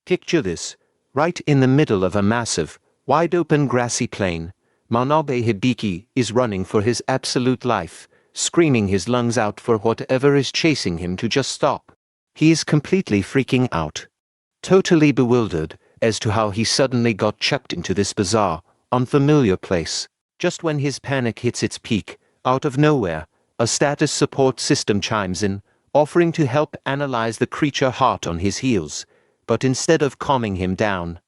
Picture this, right in the middle of a massive, wide-open grassy plain, Manabe Hibiki is running for his absolute life, screaming his lungs out for whatever is chasing him to just stop. He is completely freaking out. Totally bewildered as to how he suddenly got chucked into this bizarre, unfamiliar place. Just when his panic hits its peak, out of nowhere, a status support system chimes in, offering to help analyze the creature hot on his heels, but instead of calming him down.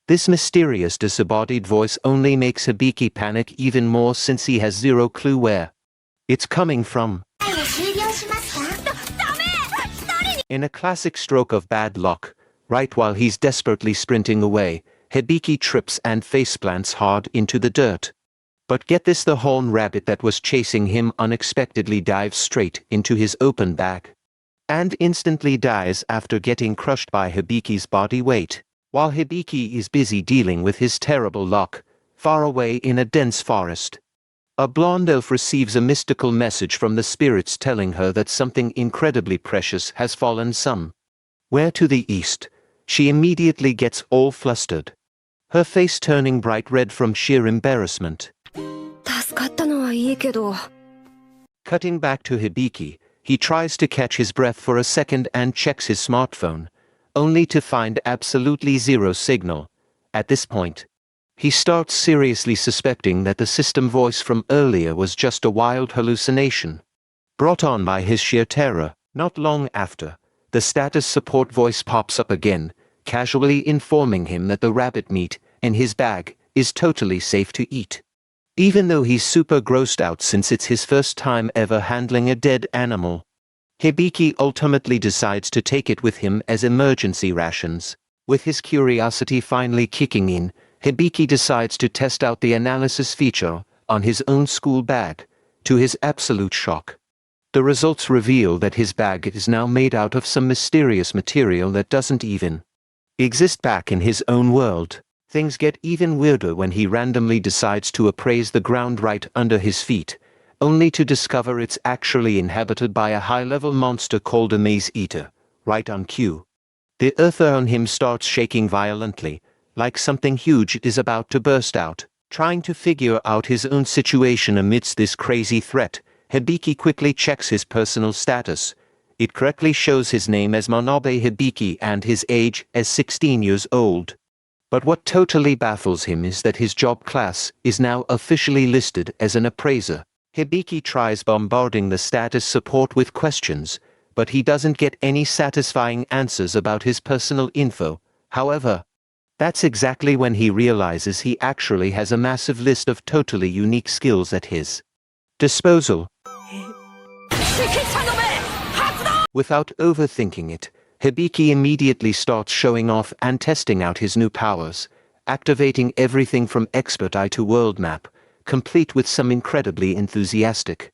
This mysterious disembodied voice only makes Hibiki panic even more since he has zero clue where it's coming from. In a classic stroke of bad luck, right while he's desperately sprinting away, Hibiki trips and faceplants hard into the dirt. But get this, the horned rabbit that was chasing him unexpectedly dives straight into his open bag, and instantly dies after getting crushed by Hibiki's body weight. While Hibiki is busy dealing with his terrible luck, far away in a dense forest, a blonde elf receives a mystical message from the spirits telling her that something incredibly precious has fallen somewhere to the east. She immediately gets all flustered, her face turning bright red from sheer embarrassment. Cutting back to Hibiki, he tries to catch his breath for a second and checks his smartphone, only to find absolutely zero signal. At this point, he starts seriously suspecting that the system voice from earlier was just a wild hallucination, brought on by his sheer terror. Not long after, the status support voice pops up again, casually informing him that the rabbit meat in his bag is totally safe to eat. Even though he's super grossed out since it's his first time ever handling a dead animal, Hibiki ultimately decides to take it with him as emergency rations. With his curiosity finally kicking in, Hibiki decides to test out the analysis feature on his own school bag. To his absolute shock, the results reveal that his bag is now made out of some mysterious material that doesn't even exist back in his own world. Things get even weirder when he randomly decides to appraise the ground right under his feet, only to discover it's actually inhabited by a high-level monster called a maze eater, right on cue. The earth on him starts shaking violently, like something huge is about to burst out. Trying to figure out his own situation amidst this crazy threat, Hibiki quickly checks his personal status. It correctly shows his name as Manabe Hibiki and his age as 16 years old. But what totally baffles him is that his job class is now officially listed as an appraiser. Hibiki tries bombarding the status support with questions, but he doesn't get any satisfying answers about his personal info. However, that's exactly when he realizes he actually has a massive list of totally unique skills at his disposal. Without overthinking it, Hibiki immediately starts showing off and testing out his new powers, activating everything from expert eye to world map, complete with some incredibly enthusiastic,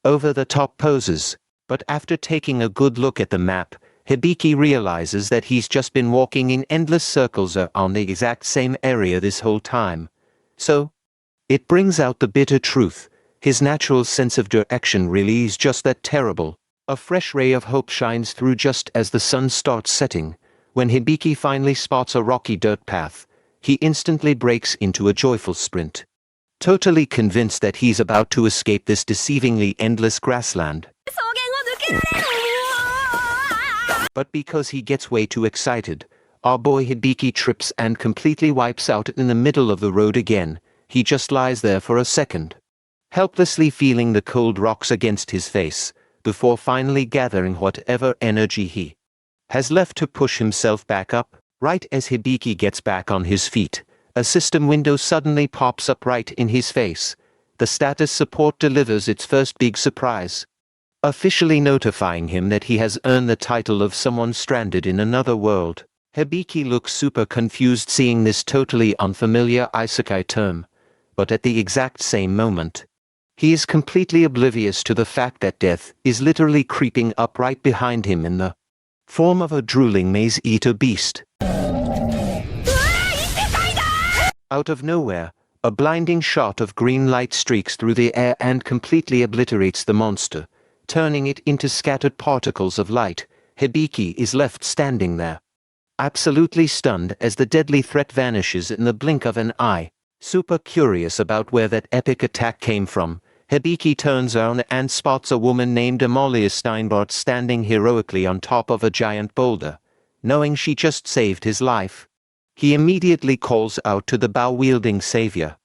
over-the-top poses. But after taking a good look at the map, Hibiki realizes that he's just been walking in endless circles on the exact same area this whole time. So, it brings out the bitter truth. His natural sense of direction really is just that terrible. A fresh ray of hope shines through just as the sun starts setting. When Hibiki finally spots a rocky dirt path, he instantly breaks into a joyful sprint, totally convinced that he's about to escape this deceivingly endless grassland. But because he gets way too excited, our boy Hibiki trips and completely wipes out in the middle of the road again. He just lies there for a second, helplessly feeling the cold rocks against his face, before finally gathering whatever energy he has left to push himself back up. Right as Hibiki gets back on his feet, a system window suddenly pops up right in his face. The status support delivers its first big surprise, officially notifying him that he has earned the title of someone stranded in another world. Hibiki looks super confused seeing this totally unfamiliar isekai term, but at the exact same moment, he is completely oblivious to the fact that death is literally creeping up right behind him in the form of a drooling maze-eater beast. Out of nowhere, a blinding shot of green light streaks through the air and completely obliterates the monster, turning it into scattered particles of light. Hibiki is left standing there, absolutely stunned as the deadly threat vanishes in the blink of an eye. Super curious about where that epic attack came from, Hibiki turns around and spots a woman named Amalia Steinbart standing heroically on top of a giant boulder. Knowing she just saved his life, he immediately calls out to the bow-wielding savior.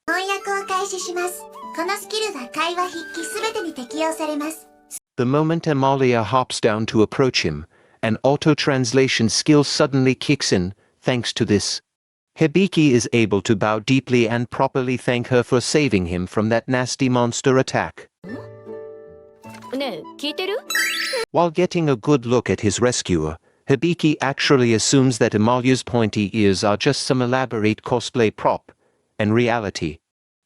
The moment Amalia hops down to approach him, an auto-translation skill suddenly kicks in. Thanks to this, Hibiki is able to bow deeply and properly thank her for saving him from that nasty monster attack. While getting a good look at his rescuer, Hibiki actually assumes that Amalia's pointy ears are just some elaborate cosplay prop. In reality,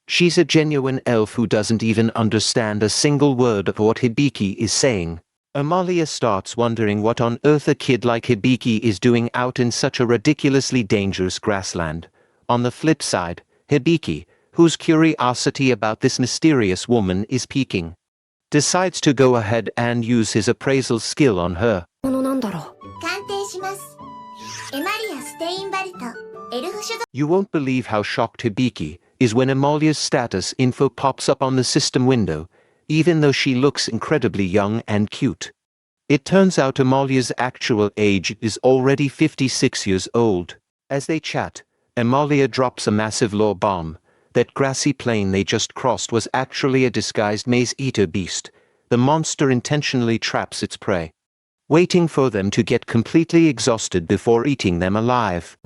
she's a genuine elf who doesn't even understand a single word of what Hibiki is saying. Amalia starts wondering what on earth a kid like Hibiki is doing out in such a ridiculously dangerous grassland. On the flip side, Hibiki, whose curiosity about this mysterious woman is piquing, decides to go ahead and use his appraisal skill on her. You won't believe how shocked Hibiki is when Amalia's status info pops up on the system window, even though she looks incredibly young and cute. It turns out Amalia's actual age is already 56 years old. As they chat, Amalia drops a massive lore bomb. That grassy plain they just crossed was actually a disguised maze-eater beast. The monster intentionally traps its prey, waiting for them to get completely exhausted before eating them alive.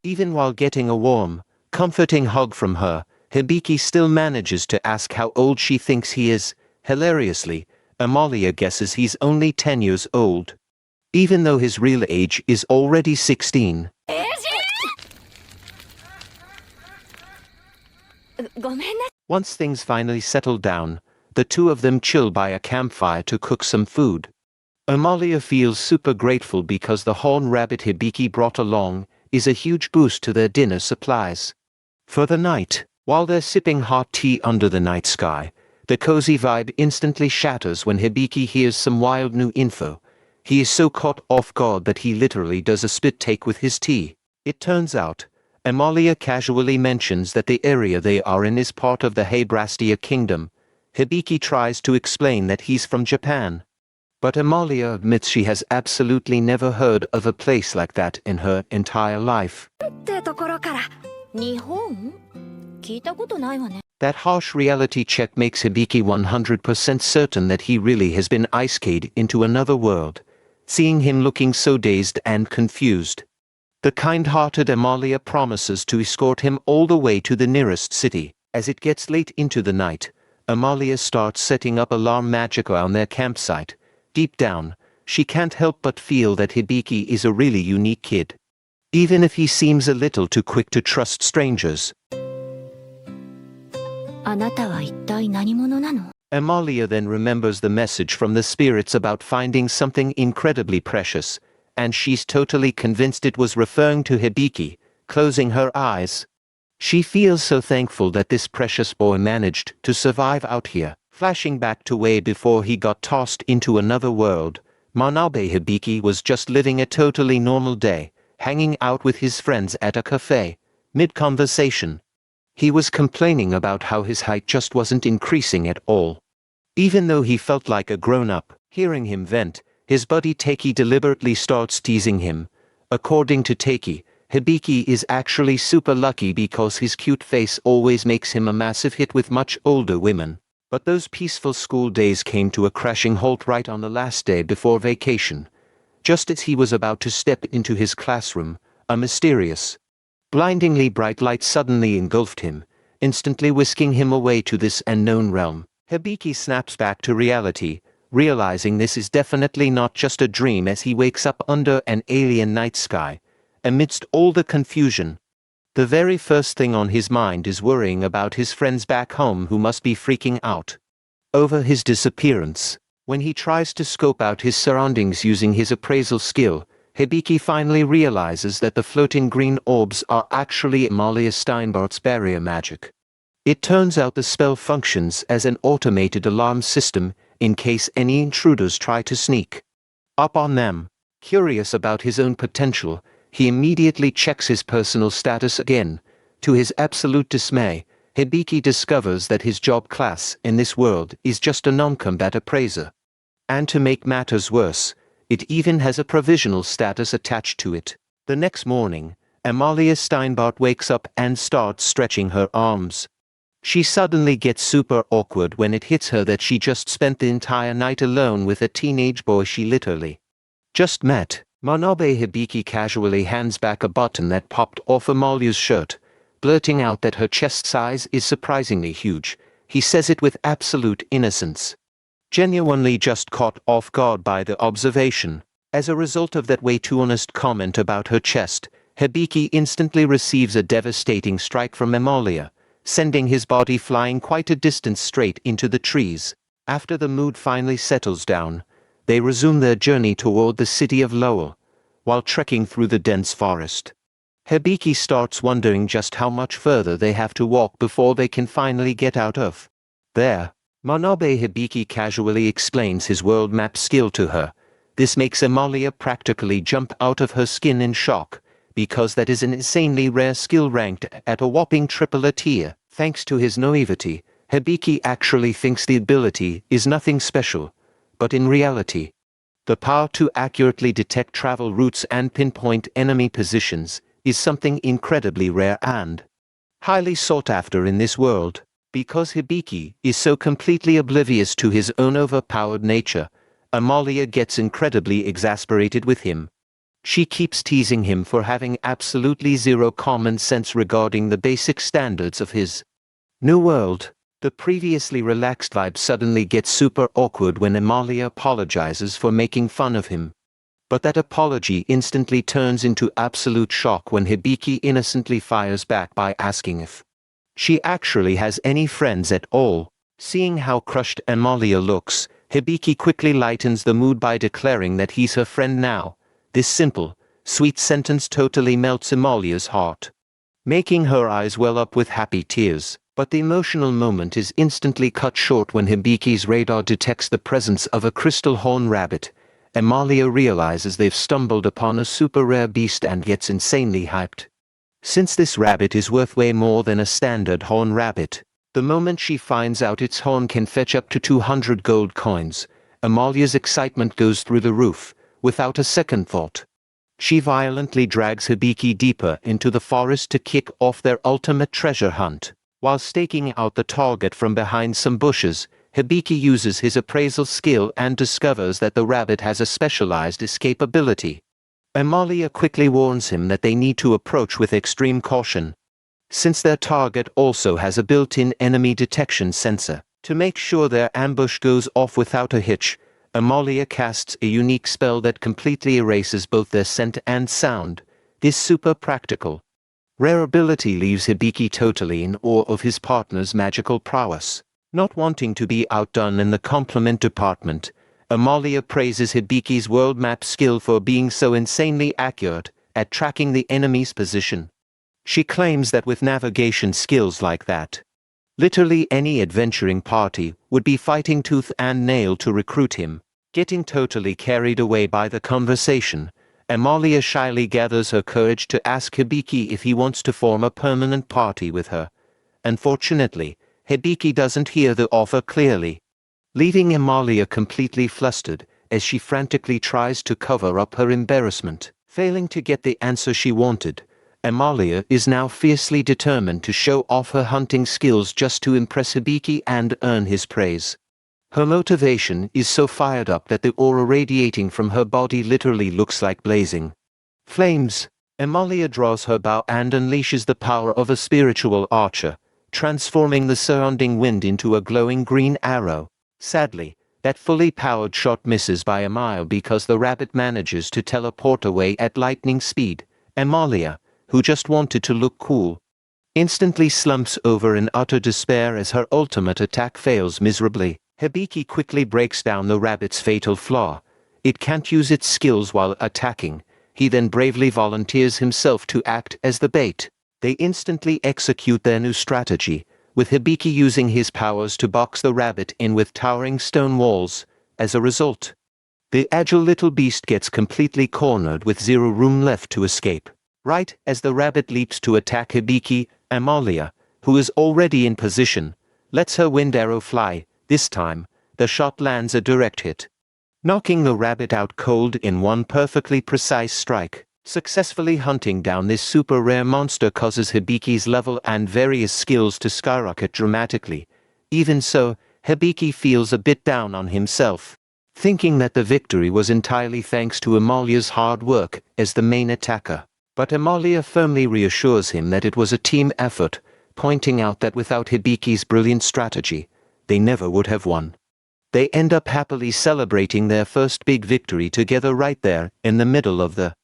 Even while getting a warm, comforting hug from her, Hibiki still manages to ask how old she thinks he is. Hilariously, Amalia guesses he's only 10 years old, even though his real age is already 16. Once things finally settle down, the two of them chill by a campfire to cook some food. Amalia feels super grateful because the horned rabbit Hibiki brought along is a huge boost to their dinner supplies. For the night, while they're sipping hot tea under the night sky, the cozy vibe instantly shatters when Hibiki hears some wild new info. He is so caught off guard that he literally does a spit take with his tea. It turns out, Amalia casually mentions that the area they are in is part of the Heibrastia kingdom. Hibiki tries to explain that he's from Japan, but Amalia admits she has absolutely never heard of a place like that in her entire life. That harsh reality check makes Hibiki 100% certain that he really has been ice-skate into another world, seeing him looking so dazed and confused. The kind-hearted Amalia promises to escort him all the way to the nearest city. As it gets late into the night, Amalia starts setting up alarm magic around their campsite. Deep down, she can't help but feel that Hibiki is a really unique kid, even if he seems a little too quick to trust strangers. Amalia then remembers the message from the spirits about finding something incredibly precious, and she's totally convinced it was referring to Hibiki. Closing her eyes, she feels so thankful that this precious boy managed to survive out here. Flashing back to way before he got tossed into another world, Manabe Hibiki was just living a totally normal day, hanging out with his friends at a cafe. Mid-conversation, he was complaining about how his height just wasn't increasing at all, even though he felt like a grown-up. Hearing him vent, his buddy Taki deliberately starts teasing him. According to Taki, Hibiki is actually super lucky because his cute face always makes him a massive hit with much older women. But those peaceful school days came to a crashing halt right on the last day before vacation. Just as he was about to step into his classroom, a mysterious, blindingly bright light suddenly engulfed him, instantly whisking him away to this unknown realm. Hibiki snaps back to reality, realizing this is definitely not just a dream as he wakes up under an alien night sky. Amidst all the confusion, the very first thing on his mind is worrying about his friends back home who must be freaking out over his disappearance. When he tries to scope out his surroundings using his appraisal skill, Hibiki finally realizes that the floating green orbs are actually Amalia Steinbart's barrier magic. It turns out the spell functions as an automated alarm system in case any intruders try to sneak Up on them. Curious about his own potential, he immediately checks his personal status again. To his absolute dismay, Hibiki discovers that his job class in this world is just a non-combat appraiser. And to make matters worse, it even has a provisional status attached to it. The next morning, Amalia Steinbart wakes up and starts stretching her arms. She suddenly gets super awkward when it hits her that she just spent the entire night alone with a teenage boy she literally just met. Manabe Hibiki casually hands back a button that popped off Amalia's shirt, blurting out that her chest size is surprisingly huge. He says it with absolute innocence, genuinely just caught off guard by the observation. As a result of that way too honest comment about her chest, Hibiki instantly receives a devastating strike from Amalia, sending his body flying quite a distance straight into the trees. After the mood finally settles down, they resume their journey toward the city of Lowell, while trekking through the dense forest. Hibiki starts wondering just how much further they have to walk before they can finally get out of there. Manabe Hibiki casually explains his world map skill to her. This makes Amalia practically jump out of her skin in shock, because that is an insanely rare skill ranked at a whopping triple A tier. Thanks to his naivety, Hibiki actually thinks the ability is nothing special, but in reality, the power to accurately detect travel routes and pinpoint enemy positions is something incredibly rare and highly sought after in this world. Because Hibiki is so completely oblivious to his own overpowered nature, Amalia gets incredibly exasperated with him. She keeps teasing him for having absolutely zero common sense regarding the basic standards of his new world. The previously relaxed vibe suddenly gets super awkward when Amalia apologizes for making fun of him. But that apology instantly turns into absolute shock when Hibiki innocently fires back by asking if she actually has any friends at all. Seeing how crushed Amalia looks, Hibiki quickly lightens the mood by declaring that he's her friend now. This simple, sweet sentence totally melts Amalia's heart, making her eyes well up with happy tears. But the emotional moment is instantly cut short when Hibiki's radar detects the presence of a crystal horn rabbit. Amalia realizes they've stumbled upon a super rare beast and gets insanely hyped. Since this rabbit is worth way more than a standard horn rabbit, the moment she finds out its horn can fetch up to 200 gold coins, Amalia's excitement goes through the roof. Without a second thought, she violently drags Hibiki deeper into the forest to kick off their ultimate treasure hunt. While staking out the target from behind some bushes, Hibiki uses his appraisal skill and discovers that the rabbit has a specialized escape ability. Amalia quickly warns him that they need to approach with extreme caution, since their target also has a built-in enemy detection sensor. To make sure their ambush goes off without a hitch, Amalia casts a unique spell that completely erases both their scent and sound. This super practical, rare ability leaves Hibiki totally in awe of his partner's magical prowess. Not wanting to be outdone in the compliment department, Amalia praises Hibiki's world map skill for being so insanely accurate at tracking the enemy's position. She claims that with navigation skills like that, literally any adventuring party would be fighting tooth and nail to recruit him. Getting totally carried away by the conversation, Amalia shyly gathers her courage to ask Hibiki if he wants to form a permanent party with her. Unfortunately, Hibiki doesn't hear the offer clearly, leaving Amalia completely flustered as she frantically tries to cover up her embarrassment. Failing to get the answer she wanted, Amalia is now fiercely determined to show off her hunting skills just to impress Hibiki and earn his praise. Her motivation is so fired up that the aura radiating from her body literally looks like blazing flames. Amalia draws her bow and unleashes the power of a spiritual archer, transforming the surrounding wind into a glowing green arrow. Sadly, that fully powered shot misses by a mile because the rabbit manages to teleport away at lightning speed. Amalia, who just wanted to look cool, instantly slumps over in utter despair as her ultimate attack fails miserably. Hibiki quickly breaks down the rabbit's fatal flaw. It can't use its skills while attacking. He then bravely volunteers himself to act as the bait. They instantly execute their new strategy, with Hibiki using his powers to box the rabbit in with towering stone walls. As a result, The agile little beast gets completely cornered with zero room left to escape. Right as the rabbit leaps to attack Hibiki, Amalia, who is already in position, lets her wind arrow fly. This time, the shot lands a direct hit, knocking the rabbit out cold in one perfectly precise strike. Successfully hunting down this super rare monster causes Hibiki's level and various skills to skyrocket dramatically. Even so, Hibiki feels a bit down on himself, thinking that the victory was entirely thanks to Amalia's hard work as the main attacker. But Amalia firmly reassures him that it was a team effort, pointing out that without Hibiki's brilliant strategy, they never would have won. They end up happily celebrating their first big victory together right there in the middle of the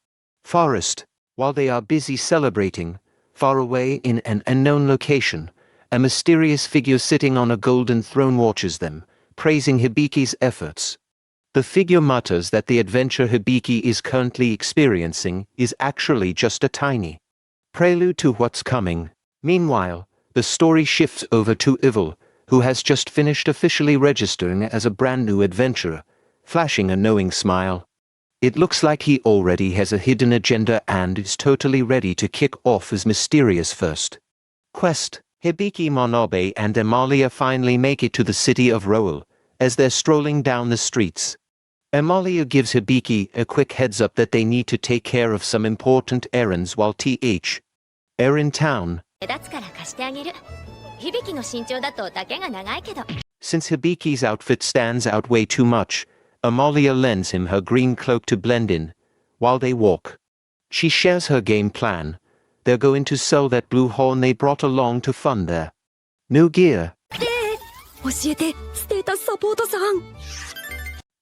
forest. While they are busy celebrating, far away in an unknown location, a mysterious figure sitting on a golden throne watches them, praising Hibiki's efforts. The figure mutters that the adventure Hibiki is currently experiencing is actually just a tiny prelude to what's coming. Meanwhile, the story shifts over to Evil, who has just finished officially registering as a brand new adventurer, flashing a knowing smile. It looks like he already has a hidden agenda and is totally ready to kick off his mysterious first quest. Hibiki Monobe and Amalia finally make it to the city of Roel. As they're strolling down the streets, Amalia gives Hibiki a quick heads up that they need to take care of some important errands while are in town. Since Hibiki's outfit stands out way too much, Amalia lends him her green cloak to blend in. While they walk, she shares her game plan. They're going to sell that blue horn they brought along to fund their new gear.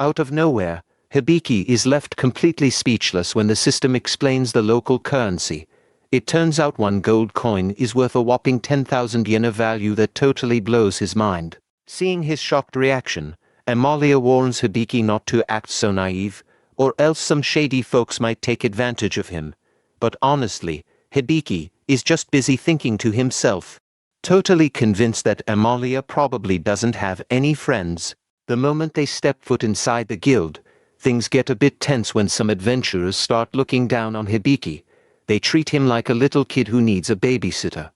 Out of nowhere, Hibiki is left completely speechless when the system explains the local currency. It turns out 1 gold coin is worth a whopping 10,000 yen, a value that totally blows his mind. Seeing his shocked reaction, Amalia warns Hibiki not to act so naive, or else some shady folks might take advantage of him. But honestly, Hibiki is just busy thinking to himself, totally convinced that Amalia probably doesn't have any friends. The moment they step foot inside the guild, things get a bit tense when some adventurers start looking down on Hibiki. They treat him like a little kid who needs a babysitter,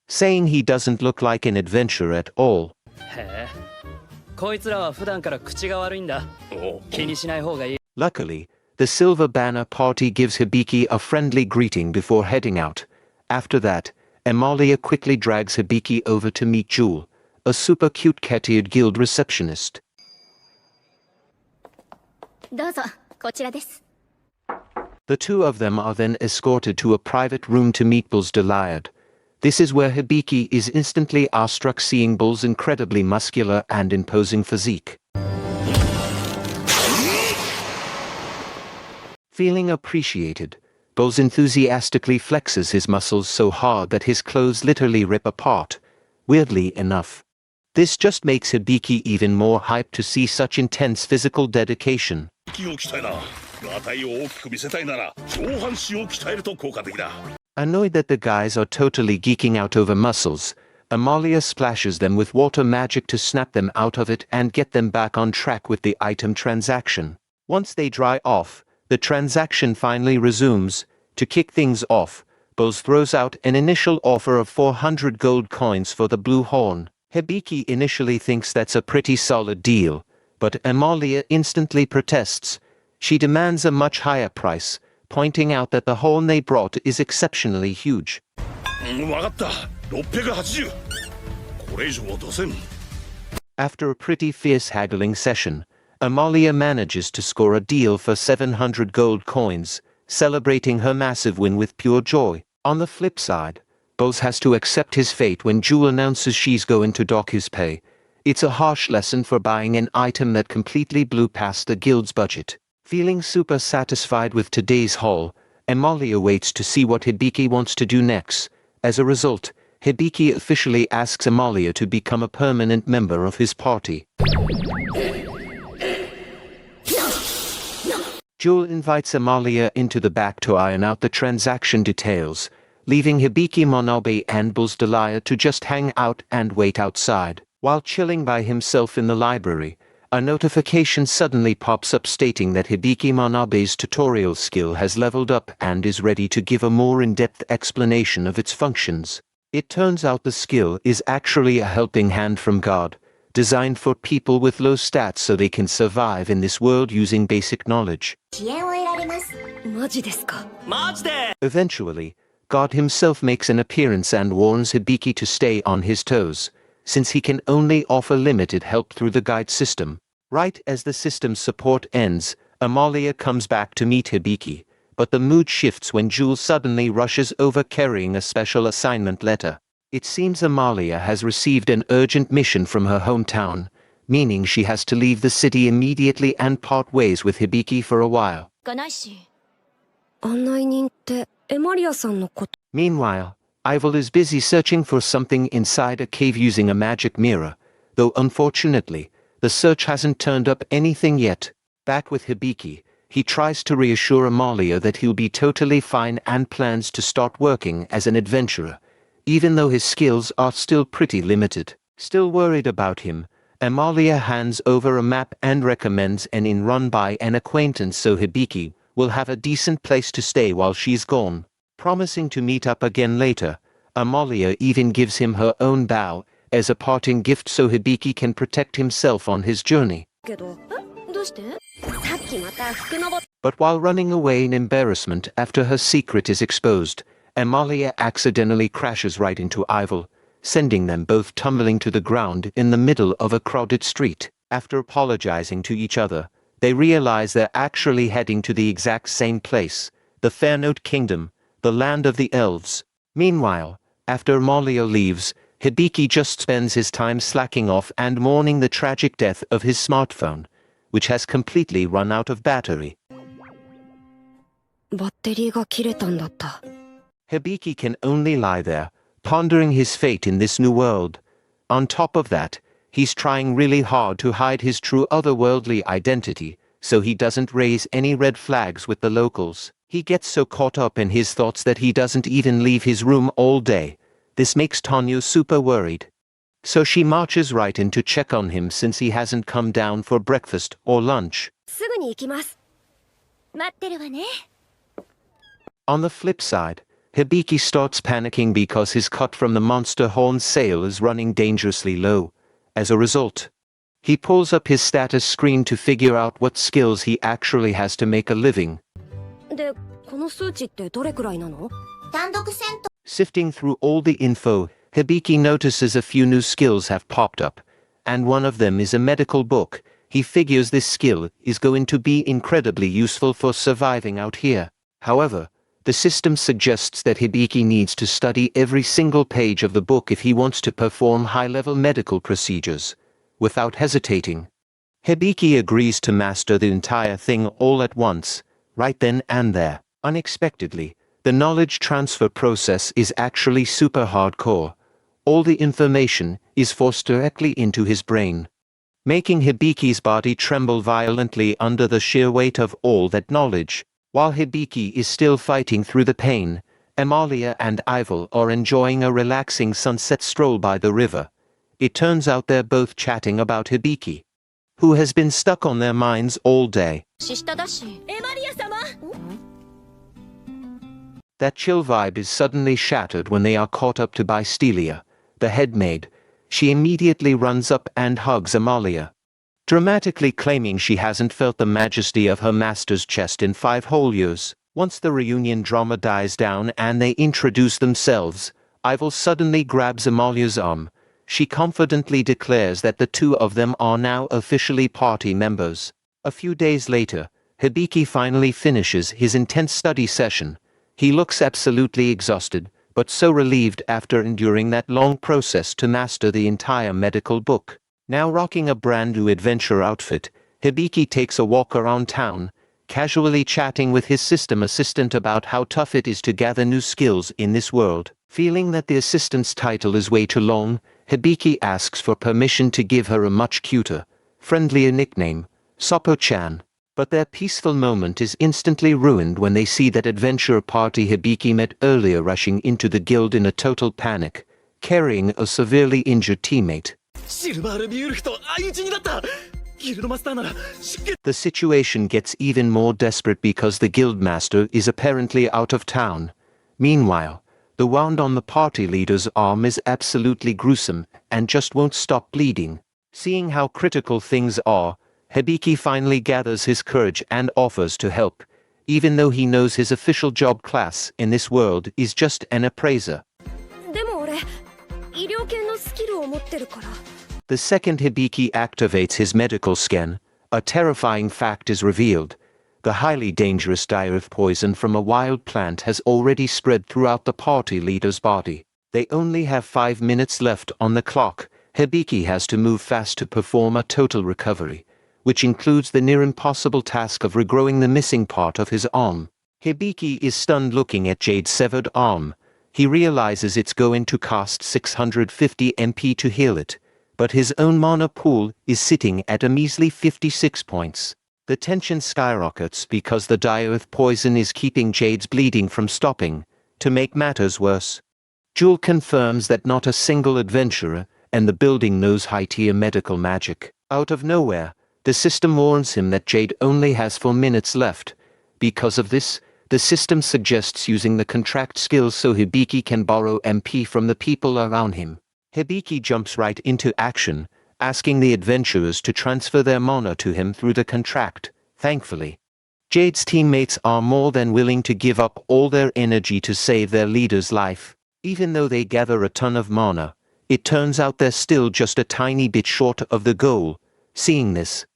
saying he doesn't look like an adventurer at all. Luckily, the Silver Banner party gives Hibiki a friendly greeting before heading out. After that, Amalia quickly drags Hibiki over to meet Jewel, a super cute cat-eared guild receptionist. The two of them are then escorted to a private room to meet Bull's Deliad. This is where Hibiki is instantly awestruck seeing Bull's incredibly muscular and imposing physique. Feeling appreciated, Bull enthusiastically flexes his muscles so hard that his clothes literally rip apart. Weirdly enough, this just makes Hibiki even more hyped to see such intense physical dedication. Annoyed that the guys are totally geeking out over muscles, Amalia splashes them with water magic to snap them out of it and get them back on track with the item transaction. Once they dry off, the transaction finally resumes. To kick things off, Bose throws out an initial offer of 400 gold coins for the blue horn. Hibiki initially thinks that's a pretty solid deal, but Amalia instantly protests. She demands a much higher price, pointing out that the horn they brought is exceptionally huge. After a pretty fierce haggling session, Amalia manages to score a deal for 700 gold coins, celebrating her massive win with pure joy. On the flip side, Bose has to accept his fate when Jewel announces she's going to dock his pay. It's a harsh lesson for buying an item that completely blew past the guild's budget. Feeling super satisfied with today's haul, Amalia waits to see what Hibiki wants to do next. As a result, Hibiki officially asks Amalia to become a permanent member of his party. Jewel invites Amalia into the back to iron out the transaction details, leaving Hibiki Monobe and Bull's Deliad to just hang out and wait outside. While chilling by himself in the library, a notification suddenly pops up stating that Hibiki Manabe's tutorial skill has leveled up and is ready to give a more in-depth explanation of its functions. It turns out the skill is actually a helping hand from God, designed for people with low stats so they can survive in this world using basic knowledge. Eventually, God himself makes an appearance and warns Hibiki to stay on his toes, since he can only offer limited help through the guide system. Right as the system's support ends, Amalia comes back to meet Hibiki, but the mood shifts when Jules suddenly rushes over carrying a special assignment letter. It seems Amalia has received an urgent mission from her hometown, meaning she has to leave the city immediately and part ways with Hibiki for a while. Meanwhile, Ivel is busy searching for something inside a cave using a magic mirror, though unfortunately, the search hasn't turned up anything yet. Back with Hibiki, he tries to reassure Amalia that he'll be totally fine and plans to start working as an adventurer, even though his skills are still pretty limited. Still worried about him, Amalia hands over a map and recommends an inn run by an acquaintance so Hibiki will have a decent place to stay while she's gone. Promising to meet up again later, Amalia even gives him her own bow as a parting gift so Hibiki can protect himself on his journey. But while running away in embarrassment after her secret is exposed, Amalia accidentally crashes right into Ivel, sending them both tumbling to the ground in the middle of a crowded street. After apologizing to each other, they realize they're actually heading to the exact same place, the Fairnote Kingdom, the land of the elves. Meanwhile, after Amalia leaves, Hibiki just spends his time slacking off and mourning the tragic death of his smartphone, which has completely run out of battery. Hibiki can only lie there, pondering his fate in this new world. On top of that, he's trying really hard to hide his true otherworldly identity, so he doesn't raise any red flags with the locals. He gets so caught up in his thoughts that he doesn't even leave his room all day. This makes Tonyo super worried. So she marches right in to check on him since he hasn't come down for breakfast or lunch. On the flip side, Hibiki starts panicking because his cut from the Monster Horn sale is running dangerously low. As a result, he pulls up his status screen to figure out what skills he actually has to make a living. Sifting through all the info, Hibiki notices a few new skills have popped up, and one of them is a medical book. He figures this skill is going to be incredibly useful for surviving out here. However, the system suggests that Hibiki needs to study every single page of the book if he wants to perform high-level medical procedures. Without hesitating, Hibiki agrees to master the entire thing all at once, right then and there. Unexpectedly, the knowledge transfer process is actually super hardcore. All the information is forced directly into his brain, making Hibiki's body tremble violently under the sheer weight of all that knowledge. While Hibiki is still fighting through the pain, Amalia and Ivel are enjoying a relaxing sunset stroll by the river. It turns out they're both chatting about Hibiki, who has been stuck on their minds all day. That chill vibe is suddenly shattered when they are caught up by Stelia, the head maid. She immediately runs up and hugs Amalia, dramatically claiming she hasn't felt the majesty of her master's chest in 5 whole years. Once the reunion drama dies down and they introduce themselves, Ivel suddenly grabs Amalia's arm. She confidently declares that the two of them are now officially party members. A few days later, Hibiki finally finishes his intense study session. He looks absolutely exhausted, but so relieved after enduring that long process to master the entire medical book. Now rocking a brand new adventure outfit, Hibiki takes a walk around town, casually chatting with his system assistant about how tough it is to gather new skills in this world. Feeling that the assistant's title is way too long, Hibiki asks for permission to give her a much cuter, friendlier nickname, Soppo-chan. But their peaceful moment is instantly ruined when they see that adventure party Hibiki met earlier rushing into the guild in a total panic, carrying a severely injured teammate. The situation gets even more desperate because the guildmaster is apparently out of town. Meanwhile, the wound on the party leader's arm is absolutely gruesome and just won't stop bleeding. Seeing how critical things are, Hibiki finally gathers his courage and offers to help, even though he knows his official job class in this world is just an appraiser. The second Hibiki activates his medical scan, a terrifying fact is revealed. The highly dangerous dye-earth poison from a wild plant has already spread throughout the party leader's body. They only have 5 minutes left on the clock. Hibiki has to move fast to perform a total recovery, which includes the near impossible task of regrowing the missing part of his arm. Hibiki is stunned looking at Jade's severed arm. He realizes it's going to cost 650 MP to heal it, but his own mana pool is sitting at a measly 56 points. The tension skyrockets because the dye-earth poison is keeping Jade's bleeding from stopping. To make matters worse, Jewel confirms that not a single adventurer and the building knows high-tier medical magic. Out of nowhere, the system warns him that Jade only has 4 minutes left. Because of this, the system suggests using the contract skills so Hibiki can borrow MP from the people around him. Hibiki jumps right into action, asking the adventurers to transfer their mana to him through the contract. Thankfully, Jade's teammates are more than willing to give up all their energy to save their leader's life. Even though they gather a ton of mana, it turns out they're still just a tiny bit short of the goal. Seeing this,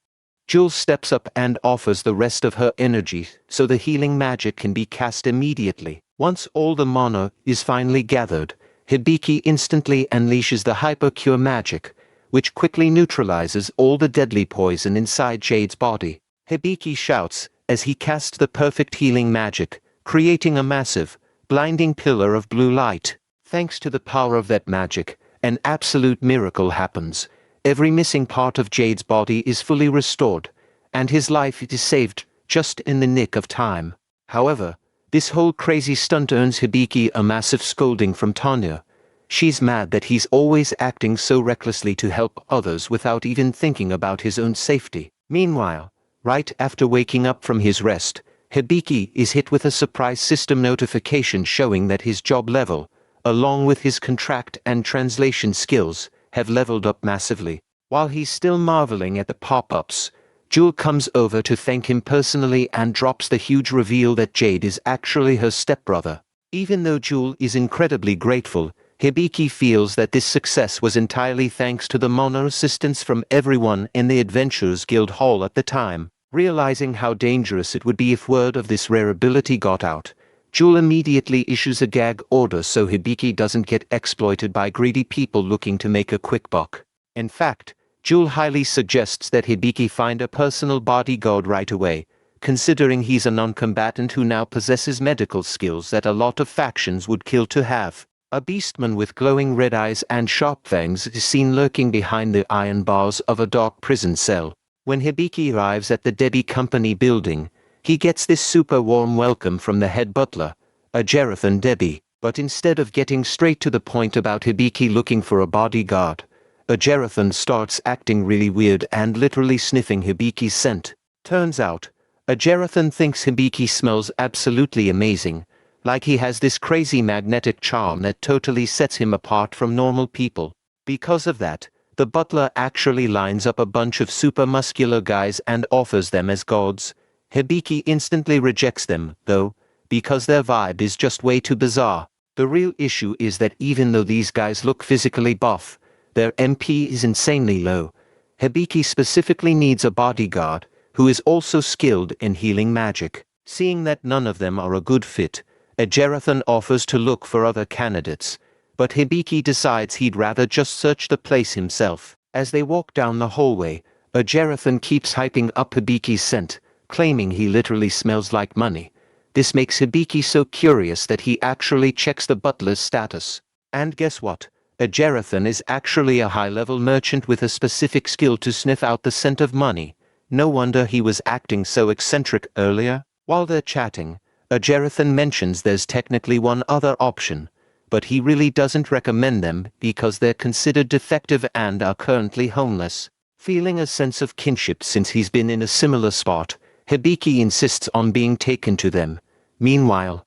Jules steps up and offers the rest of her energy so the healing magic can be cast immediately. Once all the mana is finally gathered, Hibiki instantly unleashes the hyper-cure magic, which quickly neutralizes all the deadly poison inside Jade's body. Hibiki shouts as he casts the perfect healing magic, creating a massive, blinding pillar of blue light. Thanks to the power of that magic, an absolute miracle happens. Every missing part of Jade's body is fully restored, and his life is saved just in the nick of time. However, this whole crazy stunt earns Hibiki a massive scolding from Tanya. She's mad that he's always acting so recklessly to help others without even thinking about his own safety. Meanwhile, right after waking up from his rest, Hibiki is hit with a surprise system notification showing that his job level, along with his contract and translation skills, have leveled up massively. While he's still marveling at the pop-ups, Jewel comes over to thank him personally and drops the huge reveal that Jade is actually her stepbrother. Even though Jewel is incredibly grateful, Hibiki feels that this success was entirely thanks to the mana assistance from everyone in the Adventurers Guild Hall at the time. Realizing how dangerous it would be if word of this rare ability got out, Jewel immediately issues a gag order so Hibiki doesn't get exploited by greedy people looking to make a quick buck. In fact, Jewel highly suggests that Hibiki find a personal bodyguard right away, considering he's a non-combatant who now possesses medical skills that a lot of factions would kill to have. A beastman with glowing red eyes and sharp fangs is seen lurking behind the iron bars of a dark prison cell. When Hibiki arrives at the Debbie Company building, he gets this super warm welcome from the head butler, a Jerathan Debbie. But instead of getting straight to the point about Hibiki looking for a bodyguard, a Jerathan starts acting really weird and literally sniffing Hibiki's scent. Turns out, a Jerathan thinks Hibiki smells absolutely amazing, like he has this crazy magnetic charm that totally sets him apart from normal people. Because of that, the butler actually lines up a bunch of super muscular guys and offers them as gods. Hibiki instantly rejects them, though, because their vibe is just way too bizarre. The real issue is that even though these guys look physically buff, their MP is insanely low. Hibiki specifically needs a bodyguard, who is also skilled in healing magic. Seeing that none of them are a good fit, a Jerathan offers to look for other candidates, but Hibiki decides he'd rather just search the place himself. As they walk down the hallway, a Jerathan keeps hyping up Hibiki's scent, claiming he literally smells like money. This makes Hibiki so curious that he actually checks the butler's status. And guess what? A Jerathan is actually a high-level merchant with a specific skill to sniff out the scent of money. No wonder he was acting so eccentric earlier. While they're chatting, a Jerathan mentions there's technically one other option, but he really doesn't recommend them because they're considered defective and are currently homeless. Feeling a sense of kinship since he's been in a similar spot, Hibiki insists on being taken to them. Meanwhile,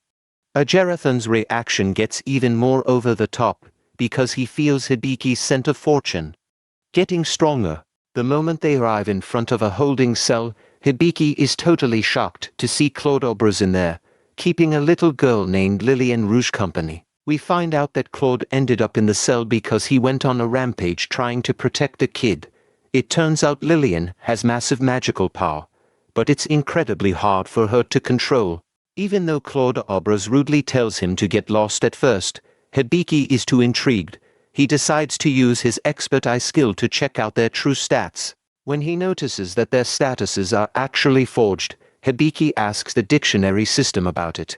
Ajerathan's reaction gets even more over the top, because he feels Hibiki's scent of fortune getting stronger. The moment they arrive in front of a holding cell, Hibiki is totally shocked to see Claude Obras in there, keeping a little girl named Lillian Rouge company. We find out that Claude ended up in the cell because he went on a rampage trying to protect the kid. It turns out Lillian has massive magical power, but it's incredibly hard for her to control. Even though Claude Obras rudely tells him to get lost at first, Hibiki is too intrigued. He decides to use his expert eye skill to check out their true stats. When he notices that their statuses are actually forged, Hibiki asks the dictionary system about it.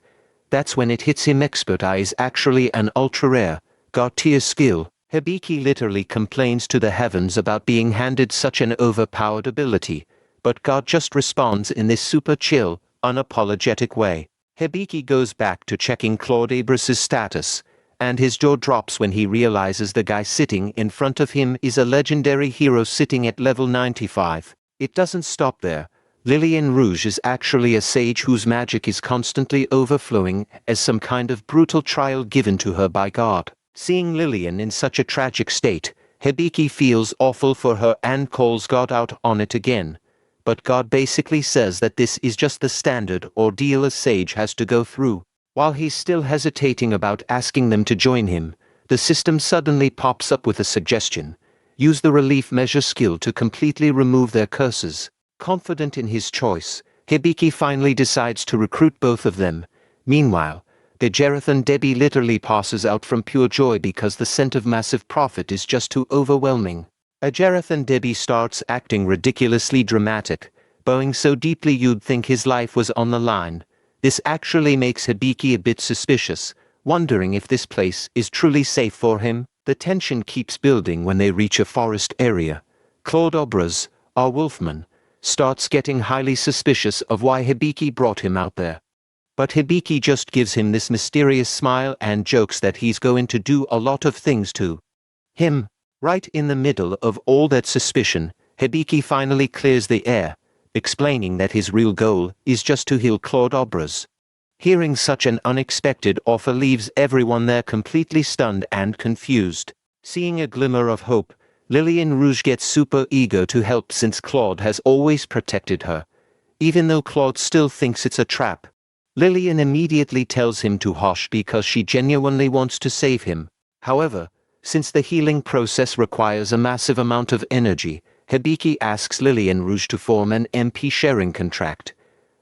That's when it hits him expert eye is actually an ultra-rare, god-tier skill. Hibiki literally complains to the heavens about being handed such an overpowered ability, but God just responds in this super chill, unapologetic way. Hibiki goes back to checking Claude Abras's status, and his jaw drops when he realizes the guy sitting in front of him is a legendary hero sitting at level 95. It doesn't stop there. Lillian Rouge is actually a sage whose magic is constantly overflowing as some kind of brutal trial given to her by God. Seeing Lillian in such a tragic state, Hibiki feels awful for her and calls God out on it again. But God basically says that this is just the standard ordeal a sage has to go through. While he's still hesitating about asking them to join him, the system suddenly pops up with a suggestion. Use the relief measure skill to completely remove their curses. Confident in his choice, Hibiki finally decides to recruit both of them. Meanwhile, Ajerathan Debbie literally passes out from pure joy because the scent of massive profit is just too overwhelming. Ajerathan Debbie starts acting ridiculously dramatic, bowing so deeply you'd think his life was on the line. This actually makes Hibiki a bit suspicious, wondering if this place is truly safe for him. The tension keeps building when they reach a forest area. Claude Obras, our wolfman, starts getting highly suspicious of why Hibiki brought him out there. But Hibiki just gives him this mysterious smile and jokes that he's going to do a lot of things to him. Right in the middle of all that suspicion, Hibiki finally clears the air, explaining that his real goal is just to heal Claude Obras. Hearing such an unexpected offer leaves everyone there completely stunned and confused. Seeing a glimmer of hope, Lillian Rouge gets super eager to help since Claude has always protected her. Even though Claude still thinks it's a trap, Lillian immediately tells him to hush because she genuinely wants to save him. However, since the healing process requires a massive amount of energy, Hibiki asks Lillian Rouge to form an MP sharing contract.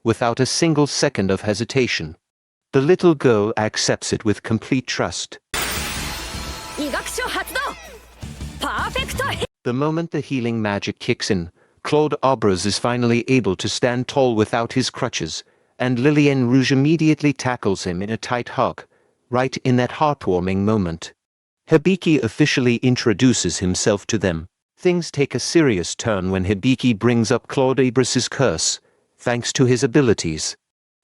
Without a single second of hesitation, the little girl accepts it with complete trust. The moment the healing magic kicks in, Claude Obras is finally able to stand tall without his crutches, and Lillian Rouge immediately tackles him in a tight hug. Right in that heartwarming moment, Hibiki officially introduces himself to them. Things take a serious turn when Hibiki brings up Claude Abras's curse, thanks to his abilities.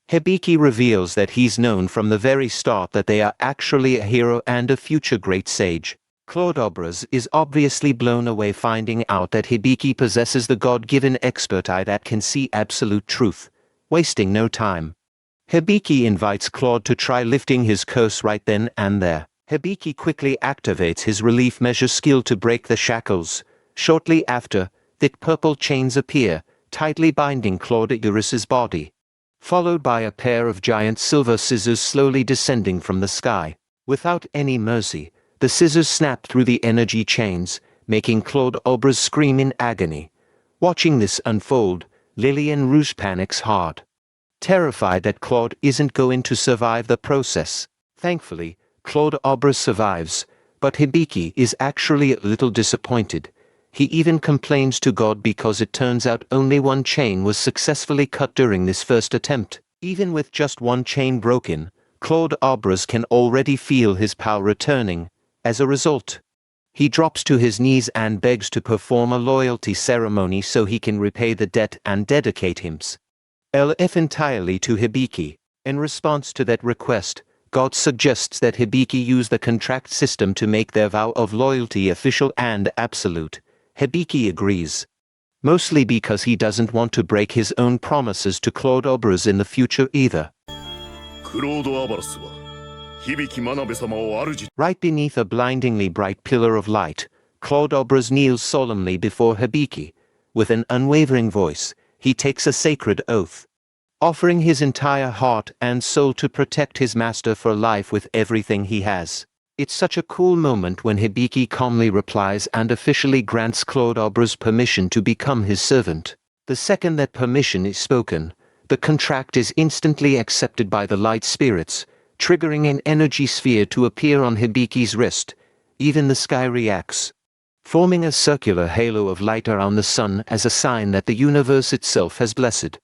Hibiki reveals that he's known from the very start that they are actually a hero and a future great sage. Claude Obras is obviously blown away finding out that Hibiki possesses the God-given expert eye that can see absolute truth. Wasting no time, Hibiki invites Claude to try lifting his curse right then and there. Hibiki quickly activates his relief measure skill to break the shackles. Shortly after, thick purple chains appear, tightly binding Claude Abras's body, followed by a pair of giant silver scissors slowly descending from the sky. Without any mercy, the scissors snap through the energy chains, making Claude Obras scream in agony. Watching this unfold, Lillian Rouge panics hard, terrified that Claude isn't going to survive the process. Thankfully, Claude Obras survives, but Hibiki is actually a little disappointed. He even complains to God because it turns out only one chain was successfully cut during this first attempt. Even with just one chain broken, Claude Obras can already feel his power returning. As a result, he drops to his knees and begs to perform a loyalty ceremony so he can repay the debt and dedicate himself entirely to Hibiki. In response to that request, God suggests that Hibiki use the contract system to make their vow of loyalty official and absolute. Hibiki agrees. mostly because he doesn't want to break his own promises to Claude Obras in the future either. Right beneath a blindingly bright pillar of light, Claude Obras kneels solemnly before Hibiki. With an unwavering voice, he takes a sacred oath, offering his entire heart and soul to protect his master for life with everything he has. It's such a cool moment when Hibiki calmly replies and officially grants Claude Obras permission to become his servant. The second that permission is spoken, the contract is instantly accepted by the light spirits, triggering an energy sphere to appear on Hibiki's wrist. Even the sky reacts, forming a circular halo of light around the sun as a sign that the universe itself has blessed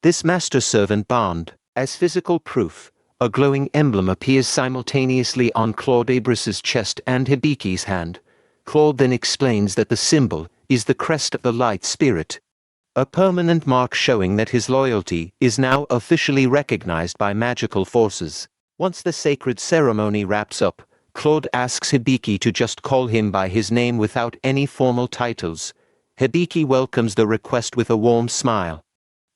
this master-servant bond. As physical proof, a glowing emblem appears simultaneously on Claude Obras's chest and Hibiki's hand. Claude then explains that the symbol is the crest of the light spirit, a permanent mark showing that his loyalty is now officially recognized by magical forces. Once the sacred ceremony wraps up, Claude asks Hibiki to just call him by his name without any formal titles. Hibiki welcomes the request with a warm smile,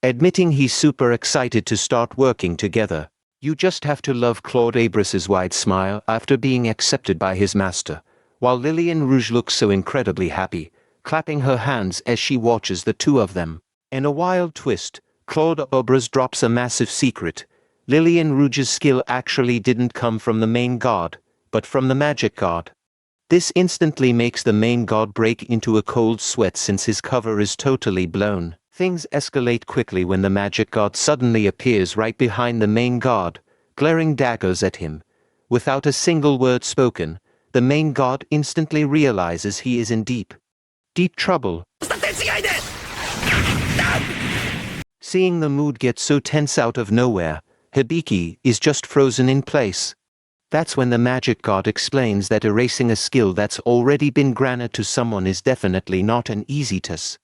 admitting he's super excited to start working together. You just have to love Claude Obras's wide smile after being accepted by his master, while Lillian Rouge looks so incredibly happy, clapping her hands as she watches the two of them. In a wild twist, Claude Obras drops a massive secret. Lillian Rouge's skill actually didn't come from the main god, but from the magic god. This instantly makes the main god break into a cold sweat since his cover is totally blown. Things escalate quickly when the magic god suddenly appears right behind the main god, glaring daggers at him. Without a single word spoken, the main god instantly realizes he is in deep trouble. Seeing the mood get so tense out of nowhere, Hibiki is just frozen in place. That's when the magic god explains that erasing a skill that's already been granted to someone is definitely not an easy task.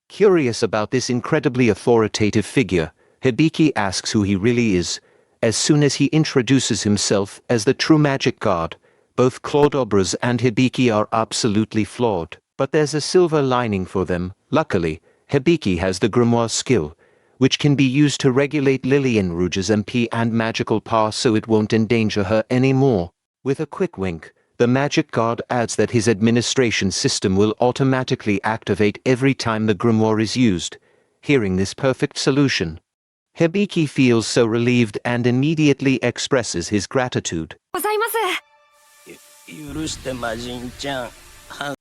Curious about this incredibly authoritative figure, Hibiki asks who he really is. As soon as he introduces himself as the true magic god, both Claude Obras and Hibiki are absolutely floored. But there's a silver lining for them. Luckily, Hibiki has the grimoire skill, which can be used to regulate Lillian Rouge's MP and magical power so it won't endanger her anymore. With a quick wink, the magic god adds that his administration system will automatically activate every time the grimoire is used. Hearing this perfect solution, Hibiki feels so relieved and immediately expresses his gratitude.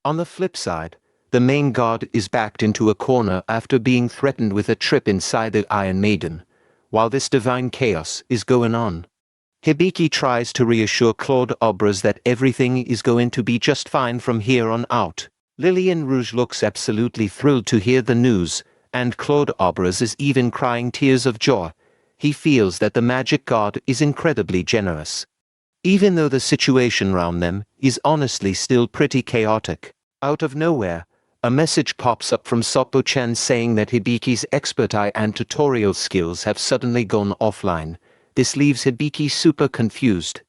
On the flip side, the main god is backed into a corner after being threatened with a trip inside the Iron Maiden. While this divine chaos is going on, Hibiki tries to reassure Claude Obras that everything is going to be just fine from here on out. Lillian Rouge looks absolutely thrilled to hear the news, and Claude Obras is even crying tears of joy. He feels that the magic god is incredibly generous, even though the situation around them is honestly still pretty chaotic. Out of nowhere, a message pops up from Soppo-chan saying that Hibiki's expert eye and tutorial skills have suddenly gone offline. This leaves Hibiki super confused,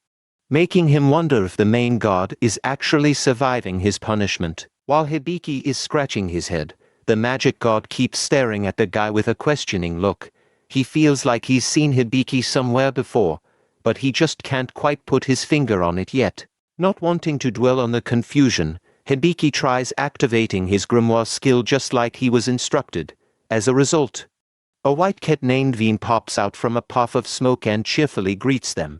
making him wonder if the main god is actually surviving his punishment. While Hibiki is scratching his head, the magic god keeps staring at the guy with a questioning look. He feels like he's seen Hibiki somewhere before, but he just can't quite put his finger on it yet. Not wanting to dwell on the confusion, Hibiki tries activating his grimoire skill just like he was instructed. As a result, a white cat named Veen pops out from a puff of smoke and cheerfully greets them.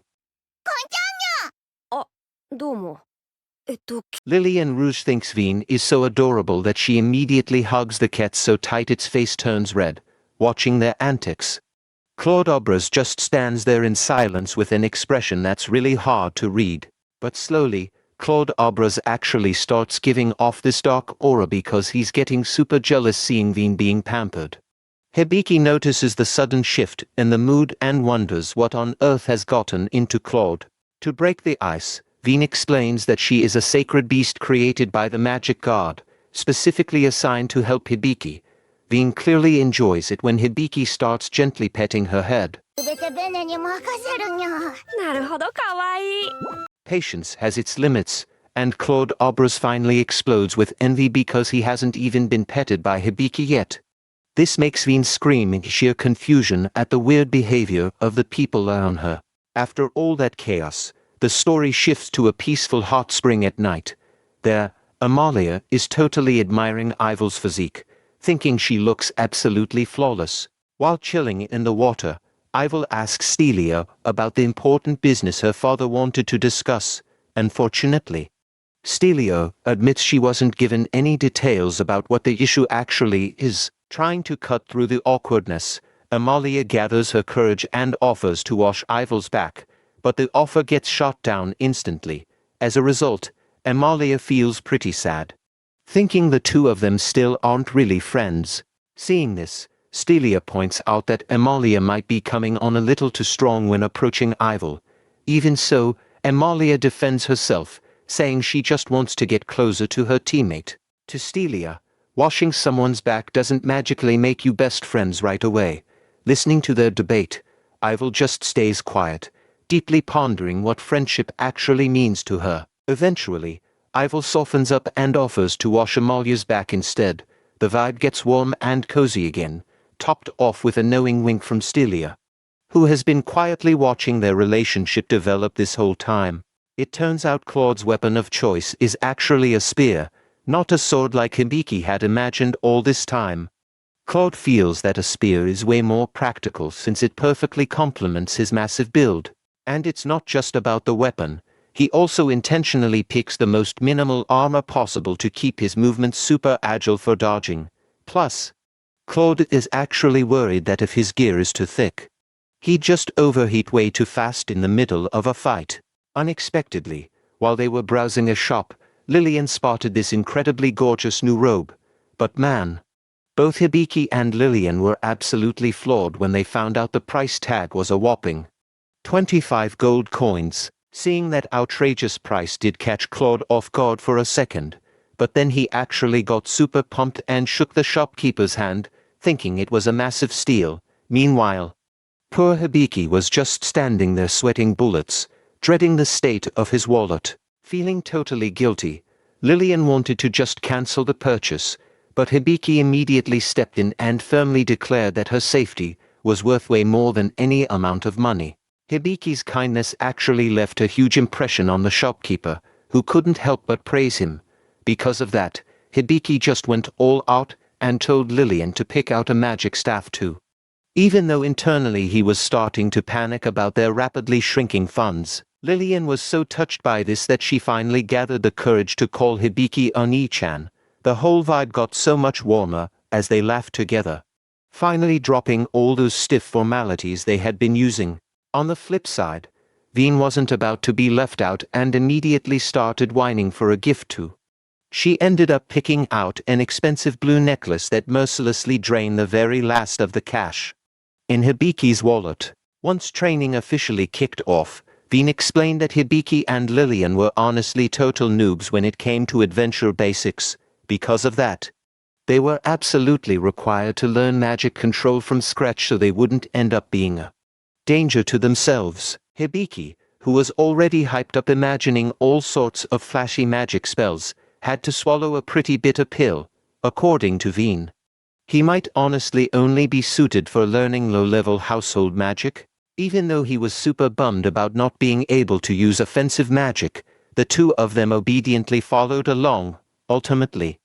Lillian Rouge thinks Veen is so adorable that she immediately hugs the cat so tight its face turns red, watching their antics. Claude Obras just stands there in silence with an expression that's really hard to read. But slowly, Claude Obras actually starts giving off this dark aura because he's getting super jealous seeing Veen being pampered. Hibiki notices the sudden shift in the mood and wonders what on earth has gotten into Claude. To break the ice, Veen explains that she is a sacred beast created by the magic god, specifically assigned to help Hibiki. Veen clearly enjoys it when Hibiki starts gently petting her head. Patience has its limits, and Claude Obras finally explodes with envy because he hasn't even been petted by Hibiki yet. This makes Veen scream in sheer confusion at the weird behavior of the people around her. After all that chaos, the story shifts to a peaceful hot spring at night. There, Amalia is totally admiring Ival's physique, thinking she looks absolutely flawless. While chilling in the water, Ival asks Stelia about the important business her father wanted to discuss. Unfortunately, Stelia admits she wasn't given any details about what the issue actually is. Trying to cut through the awkwardness, Amalia gathers her courage and offers to wash Ival's back, but the offer gets shot down instantly. As a result, Amalia feels pretty sad, thinking the two of them still aren't really friends. Seeing this, Stelia points out that Amalia might be coming on a little too strong when approaching Ival. Even so, Amalia defends herself, saying she just wants to get closer to her teammate. To Stelia, washing someone's back doesn't magically make you best friends right away. Listening to their debate, Ival just stays quiet, deeply pondering what friendship actually means to her. Eventually, Ival softens up and offers to wash Amalia's back instead. The vibe gets warm and cozy again, topped off with a knowing wink from Stelia, who has been quietly watching their relationship develop this whole time. It turns out Claude's weapon of choice is actually a spear, not a sword like Hibiki had imagined all this time. Claude feels that a spear is way more practical since it perfectly complements his massive build. And it's not just about the weapon, he also intentionally picks the most minimal armor possible to keep his movements super agile for dodging. Plus, Claude is actually worried that if his gear is too thick, he'd just overheat way too fast in the middle of a fight. Unexpectedly, while they were browsing a shop, Lillian spotted this incredibly gorgeous new robe. But man, both Hibiki and Lillian were absolutely floored when they found out the price tag was a whopping 25 gold coins. Seeing that outrageous price did catch Claude off guard for a second, but then he actually got super pumped and shook the shopkeeper's hand, thinking it was a massive steal. Meanwhile, poor Hibiki was just standing there sweating bullets, dreading the state of his wallet. Feeling totally guilty, Lillian wanted to just cancel the purchase, but Hibiki immediately stepped in and firmly declared that her safety was worth way more than any amount of money. Hibiki's kindness actually left a huge impression on the shopkeeper, who couldn't help but praise him. Because of that, Hibiki just went all out and told Lillian to pick out a magic staff too. Even though internally he was starting to panic about their rapidly shrinking funds, Lillian was so touched by this that she finally gathered the courage to call Hibiki Oni-chan. The whole vibe got so much warmer as they laughed together, finally dropping all those stiff formalities they had been using. On the flip side, Veen wasn't about to be left out and immediately started whining for a gift too. She ended up picking out an expensive blue necklace that mercilessly drained the very last of the cash in Hibiki's wallet. Once training officially kicked off, Veen explained that Hibiki and Lillian were honestly total noobs when it came to adventure basics. Because of that, they were absolutely required to learn magic control from scratch so they wouldn't end up being a danger to themselves. Hibiki, who was already hyped up imagining all sorts of flashy magic spells, had to swallow a pretty bitter pill. According to Veen, he might honestly only be suited for learning low-level household magic. Even though he was super bummed about not being able to use offensive magic, the two of them obediently followed along. Ultimately,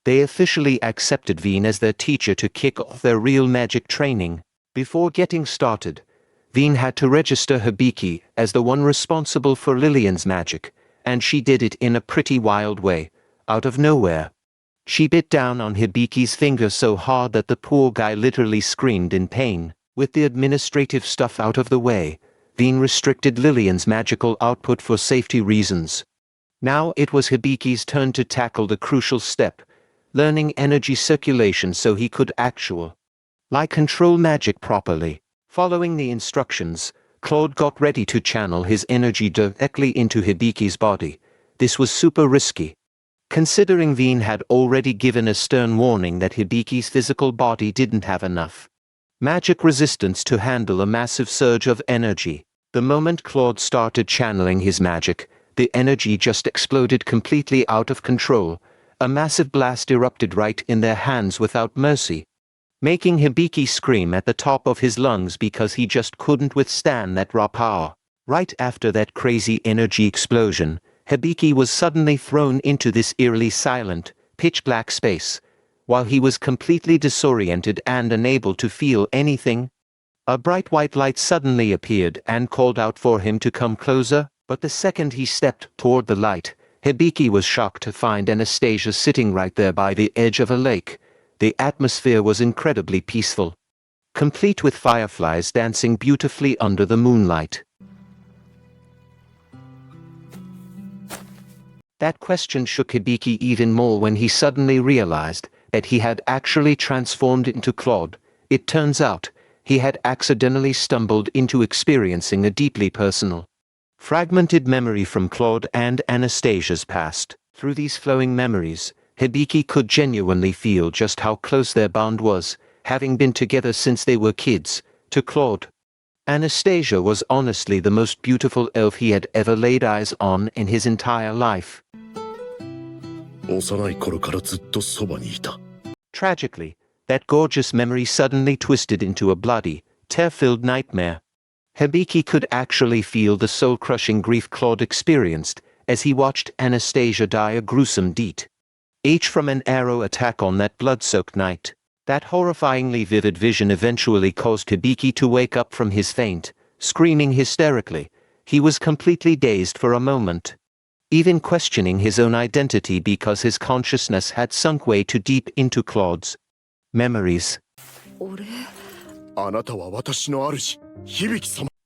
they officially accepted Veen as their teacher to kick off their real magic training. Before getting started, Veen had to register Hibiki as the one responsible for Lillian's magic, and she did it in a pretty wild way. Out of nowhere, she bit down on Hibiki's finger so hard that the poor guy literally screamed in pain. With the administrative stuff out of the way, Veen restricted Lillian's magical output for safety reasons. Now it was Hibiki's turn to tackle the crucial step, learning energy circulation so he could control magic properly. Following the instructions, Claude got ready to channel his energy directly into Hibiki's body. This was super risky, considering Veen had already given a stern warning that Hibiki's physical body didn't have enough magic resistance to handle a massive surge of energy. The moment Claude started channeling his magic, the energy just exploded completely out of control. A massive blast erupted right in their hands without mercy, making Hibiki scream at the top of his lungs because he just couldn't withstand that raw power. Right after that crazy energy explosion, Hibiki was suddenly thrown into this eerily silent, pitch-black space. While he was completely disoriented and unable to feel anything, a bright white light suddenly appeared and called out for him to come closer, but the second he stepped toward the light, Hibiki was shocked to find Anastasia sitting right there by the edge of a lake. The atmosphere was incredibly peaceful, complete with fireflies dancing beautifully under the moonlight. That question shook Hibiki even more when he suddenly realized that he had actually transformed into Claude. It turns out, he had accidentally stumbled into experiencing a deeply personal, fragmented memory from Claude and Anastasia's past. Through these flowing memories, Hibiki could genuinely feel just how close their bond was, having been together since they were kids. To Claude, Anastasia was honestly the most beautiful elf he had ever laid eyes on in his entire life. Tragically, that gorgeous memory suddenly twisted into a bloody, tear-filled nightmare. Hibiki could actually feel the soul-crushing grief Claude experienced as he watched Anastasia die a gruesome death, each from an arrow attack on that blood-soaked night. That horrifyingly vivid vision eventually caused Hibiki to wake up from his faint, screaming hysterically. He was completely dazed for a moment, even questioning his own identity because his consciousness had sunk way too deep into Claude's memories.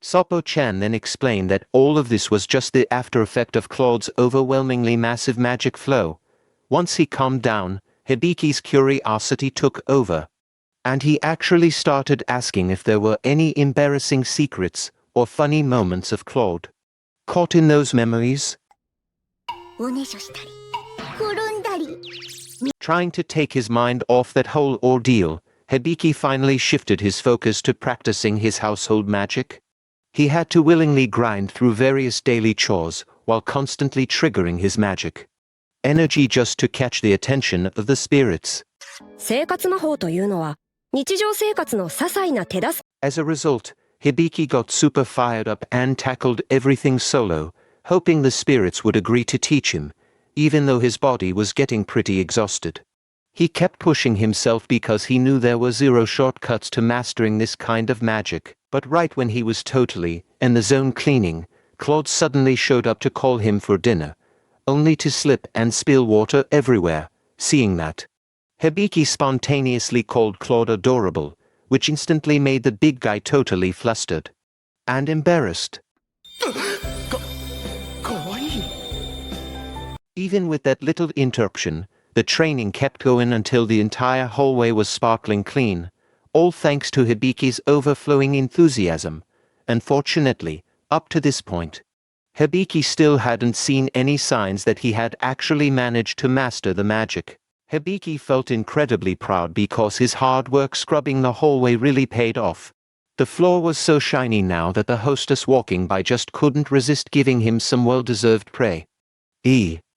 Sopo-chan then explained that all of this was just the after-effect of Claude's overwhelmingly massive magic flow. Once he calmed down, Hibiki's curiosity took over, and he actually started asking if there were any embarrassing secrets or funny moments of Claude caught in those memories. Trying to take his mind off that whole ordeal, Hibiki finally shifted his focus to practicing his household magic. He had to willingly grind through various daily chores while constantly triggering his magic energy just to catch the attention of the spirits. As a result, Hibiki got super fired up and tackled everything solo, hoping the spirits would agree to teach him, even though his body was getting pretty exhausted. He kept pushing himself because he knew there were zero shortcuts to mastering this kind of magic. But right when he was totally in the zone cleaning, Claude suddenly showed up to call him for dinner, only to slip and spill water everywhere. Seeing that, Hibiki spontaneously called Claude adorable, which instantly made the big guy totally flustered and embarrassed. Even with that little interruption, the training kept going until the entire hallway was sparkling clean, all thanks to Hibiki's overflowing enthusiasm. Unfortunately, up to this point, Hibiki still hadn't seen any signs that he had actually managed to master the magic. Hibiki felt incredibly proud because his hard work scrubbing the hallway really paid off. The floor was so shiny now that the hostess walking by just couldn't resist giving him some well-deserved praise.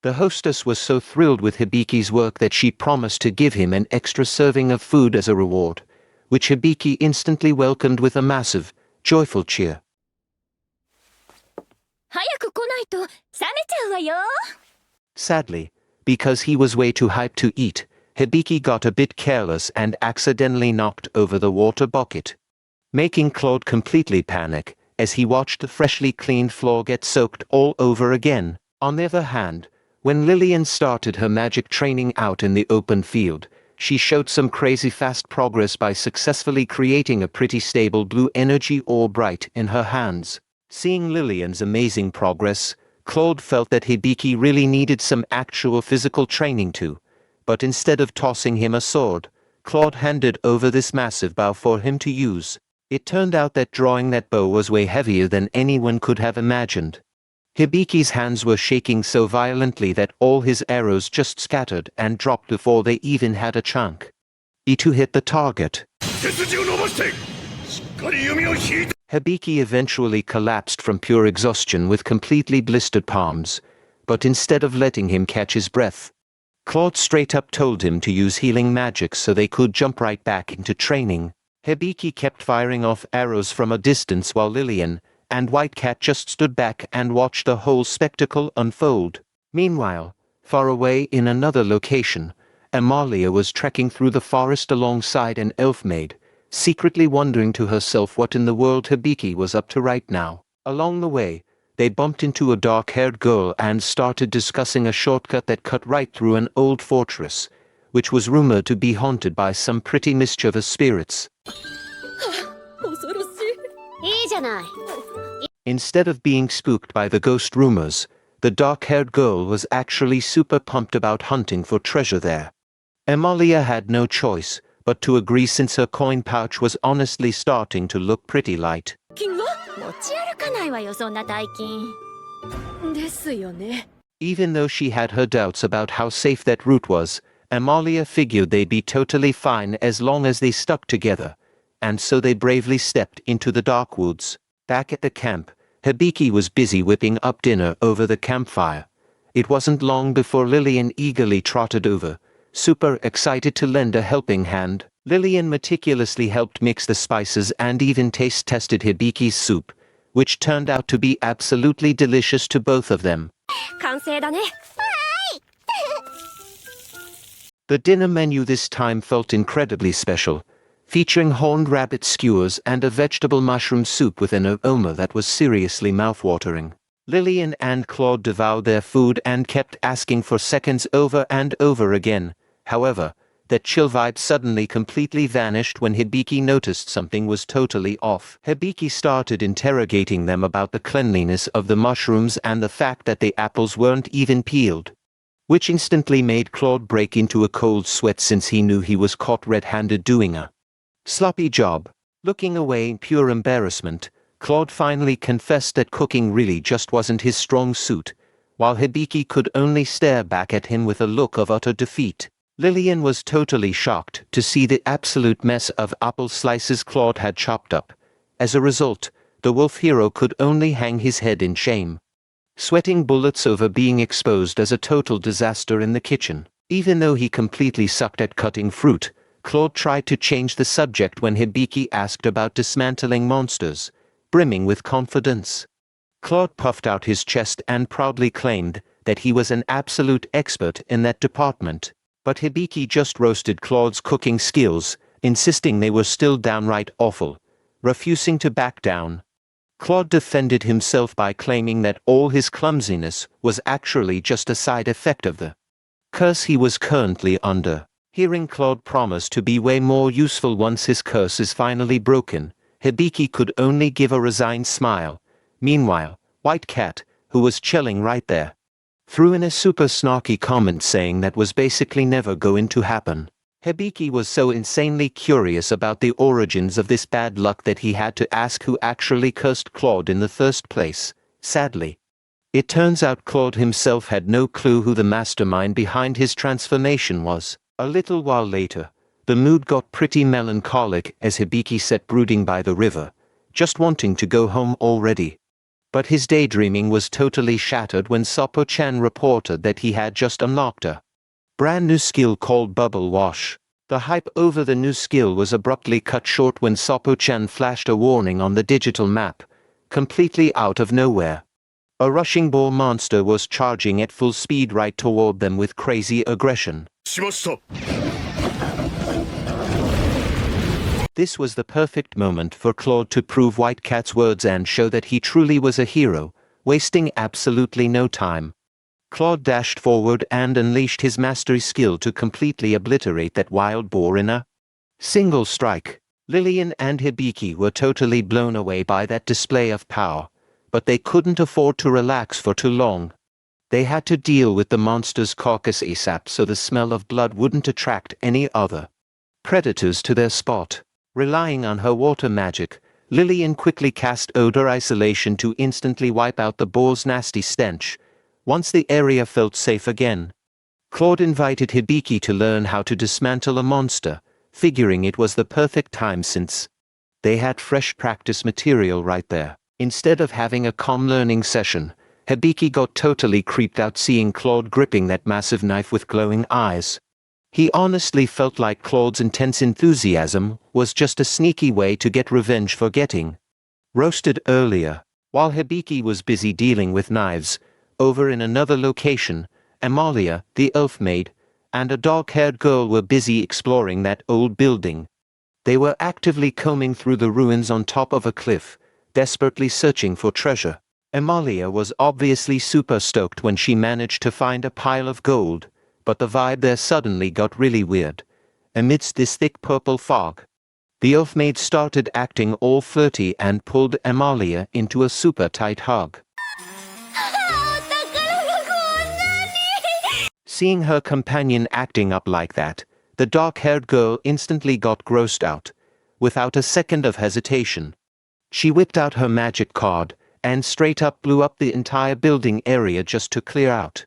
The hostess was so thrilled with Hibiki's work that she promised to give him an extra serving of food as a reward, which Hibiki instantly welcomed with a massive, joyful cheer. Sadly, because he was way too hyped to eat, Hibiki got a bit careless and accidentally knocked over the water bucket, making Claude completely panic as he watched the freshly cleaned floor get soaked all over again. On the other hand, when Lillian started her magic training out in the open field, she showed some crazy fast progress by successfully creating a pretty stable blue energy orb right in her hands. Seeing Lillian's amazing progress, Claude felt that Hibiki really needed some actual physical training too, but instead of tossing him a sword, Claude handed over this massive bow for him to use. It turned out that drawing that bow was way heavier than anyone could have imagined. Hibiki's hands were shaking so violently that all his arrows just scattered and dropped before they even had a chance to hit the target. Hibiki eventually collapsed from pure exhaustion with completely blistered palms, but instead of letting him catch his breath, Claude straight up told him to use healing magic so they could jump right back into training. Hibiki kept firing off arrows from a distance while Lillian and White Cat just stood back and watched the whole spectacle unfold. Meanwhile, far away in another location, Amalia was trekking through the forest alongside an elf maid, secretly wondering to herself what in the world Hibiki was up to right now. Along the way, they bumped into a dark-haired girl and started discussing a shortcut that cut right through an old fortress, which was rumored to be haunted by some pretty mischievous spirits. Instead of being spooked by the ghost rumors, the dark-haired girl was actually super pumped about hunting for treasure there. Amalia had no choice but to agree since her coin pouch was honestly starting to look pretty light. Even though she had her doubts about how safe that route was, Amalia figured they'd be totally fine as long as they stuck together, and so they bravely stepped into the dark woods. Back at the camp, Hibiki was busy whipping up dinner over the campfire. It wasn't long before Lillian eagerly trotted over, super excited to lend a helping hand. Lillian meticulously helped mix the spices and even taste-tested Hibiki's soup, which turned out to be absolutely delicious to both of them. The dinner menu this time felt incredibly special, featuring horned rabbit skewers and a vegetable mushroom soup with an aroma that was seriously mouthwatering. Lillian and Claude devoured their food and kept asking for seconds over and over again. However, that chill vibe suddenly completely vanished when Hibiki noticed something was totally off. Hibiki started interrogating them about the cleanliness of the mushrooms and the fact that the apples weren't even peeled, which instantly made Claude break into a cold sweat since he knew he was caught red-handed doing a sloppy job. Looking away in pure embarrassment, Claude finally confessed that cooking really just wasn't his strong suit, while Hibiki could only stare back at him with a look of utter defeat. Lillian was totally shocked to see the absolute mess of apple slices Claude had chopped up. As a result, the wolf hero could only hang his head in shame, sweating bullets over being exposed as a total disaster in the kitchen. Even though he completely sucked at cutting fruit, Claude tried to change the subject when Hibiki asked about dismantling monsters, brimming with confidence. Claude puffed out his chest and proudly claimed that he was an absolute expert in that department. But Hibiki just roasted Claude's cooking skills, insisting they were still downright awful, refusing to back down. Claude defended himself by claiming that all his clumsiness was actually just a side effect of the curse he was currently under. Hearing Claude promise to be way more useful once his curse is finally broken, Hibiki could only give a resigned smile. Meanwhile, White Cat, who was chilling right there, threw in a super snarky comment saying that was basically never going to happen. Hibiki was so insanely curious about the origins of this bad luck that he had to ask who actually cursed Claude in the first place. Sadly, it turns out Claude himself had no clue who the mastermind behind his transformation was. A little while later, the mood got pretty melancholic as Hibiki sat brooding by the river, just wanting to go home already. But his daydreaming was totally shattered when Sapo-chan reported that he had just unlocked a brand new skill called Bubble Wash. The hype over the new skill was abruptly cut short when Sapo-chan flashed a warning on the digital map, completely out of nowhere. A rushing boar monster was charging at full speed right toward them with crazy aggression. This was the perfect moment for Claude to prove White Cat's words and show that he truly was a hero, wasting absolutely no time. Claude dashed forward and unleashed his mastery skill to completely obliterate that wild boar in a single strike. Lillian and Hibiki were totally blown away by that display of power, but they couldn't afford to relax for too long. They had to deal with the monster's carcass ASAP so the smell of blood wouldn't attract any other predators to their spot. Relying on her water magic, Lillian quickly cast odor isolation to instantly wipe out the boar's nasty stench. Once the area felt safe again, Claude invited Hibiki to learn how to dismantle a monster, figuring it was the perfect time since They had fresh practice material right there. Instead of having a calm learning session, Hibiki got totally creeped out seeing Claude gripping that massive knife with glowing eyes. He honestly felt like Claude's intense enthusiasm was just a sneaky way to get revenge for getting roasted earlier. While Hibiki was busy dealing with knives, over in another location, Amalia, the elf maid, and a dark-haired girl were busy exploring that old building. They were actively combing through the ruins on top of a cliff, desperately searching for treasure. Amalia was obviously super stoked when she managed to find a pile of gold, but the vibe there suddenly got really weird. Amidst this thick purple fog, the elf maid started acting all flirty and pulled Amalia into a super tight hug. Seeing her companion acting up like that, the dark-haired girl instantly got grossed out. Without a second of hesitation, she whipped out her magic card and straight up blew up the entire building area just to clear out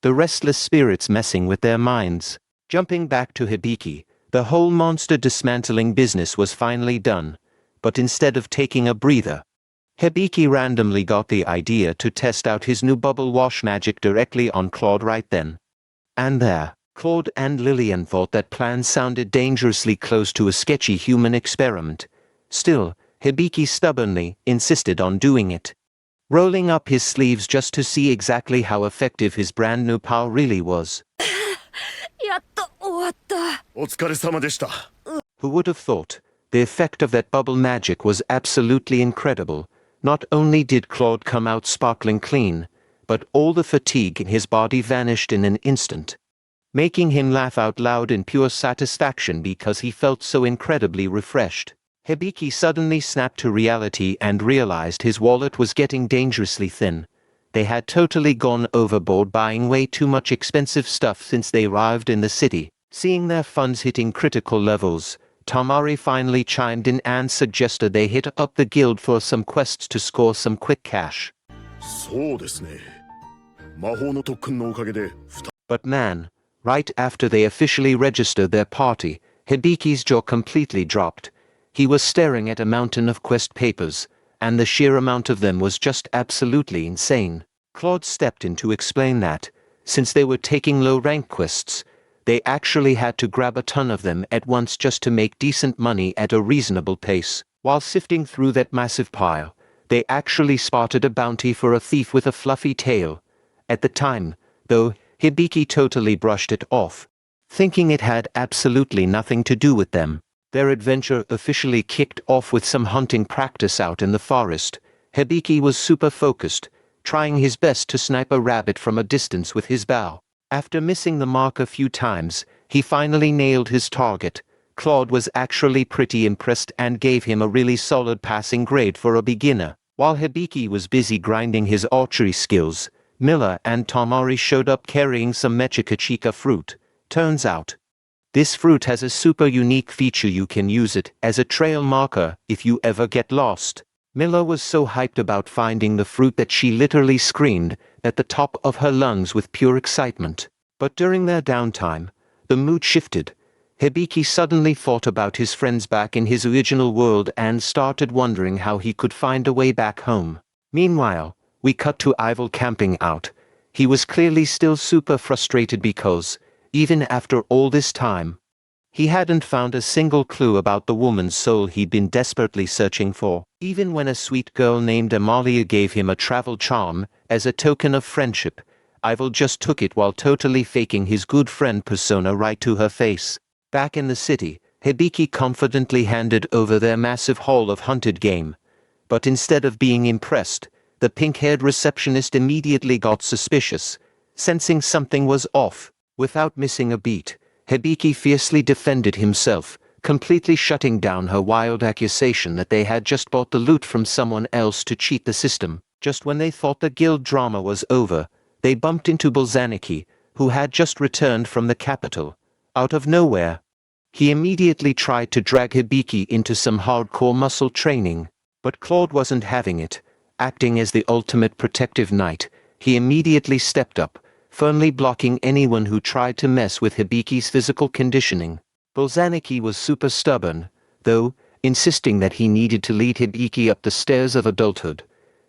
the restless spirits messing with their minds. Jumping back to Hibiki, the whole monster dismantling business was finally done, but instead of taking a breather, Hibiki randomly got the idea to test out his new bubble wash magic directly on Claude right then and there. Claude and Lillian thought that plan sounded dangerously close to a sketchy human experiment. Still, Hibiki stubbornly insisted on doing it, rolling up his sleeves just to see exactly how effective his brand new power really was. Who would have thought? The effect of that bubble magic was absolutely incredible. Not only did Claude come out sparkling clean, but all the fatigue in his body vanished in an instant, making him laugh out loud in pure satisfaction because he felt so incredibly refreshed. Hibiki suddenly snapped to reality and realized his wallet was getting dangerously thin. They had totally gone overboard buying way too much expensive stuff since they arrived in the city. Seeing their funds hitting critical levels, Tamari finally chimed in and suggested they hit up the guild for some quests to score some quick cash. But man, right after they officially registered their party, Hibiki's jaw completely dropped. He was staring at a mountain of quest papers, and the sheer amount of them was just absolutely insane. Claude stepped in to explain that, since they were taking low-rank quests, they actually had to grab a ton of them at once just to make decent money at a reasonable pace. While sifting through that massive pile, they actually spotted a bounty for a thief with a fluffy tail. At the time, though, Hibiki totally brushed it off, thinking it had absolutely nothing to do with them. Their adventure officially kicked off with some hunting practice out in the forest. Hibiki was super focused, trying his best to snipe a rabbit from a distance with his bow. After missing the mark a few times, he finally nailed his target. Claude was actually pretty impressed and gave him a really solid passing grade for a beginner. While Hibiki was busy grinding his archery skills, Miller and Tamari showed up carrying some Mechikachika fruit. Turns out, this fruit has a super unique feature. You can use it as a trail marker if you ever get lost. Miller was so hyped about finding the fruit that she literally screamed at the top of her lungs with pure excitement. But during their downtime, the mood shifted. Hibiki suddenly thought about his friends back in his original world and started wondering how he could find a way back home. Meanwhile, we cut to Ival camping out. He was clearly still super frustrated because, even after all this time, he hadn't found a single clue about the woman's soul he'd been desperately searching for. Even when a sweet girl named Amalia gave him a travel charm as a token of friendship, Ival just took it while totally faking his good friend persona right to her face. Back in the city, Hibiki confidently handed over their massive haul of hunted game. But instead of being impressed, the pink-haired receptionist immediately got suspicious, sensing something was off. Without missing a beat, Hibiki fiercely defended himself, completely shutting down her wild accusation that they had just bought the loot from someone else to cheat the system. Just when they thought the guild drama was over, they bumped into Bolzaniki, who had just returned from the capital. Out of nowhere, he immediately tried to drag Hibiki into some hardcore muscle training, but Claude wasn't having it. Acting as the ultimate protective knight, he immediately stepped up, firmly blocking anyone who tried to mess with Hibiki's physical conditioning. Bolzaniki was super stubborn, though, insisting that he needed to lead Hibiki up the stairs of adulthood.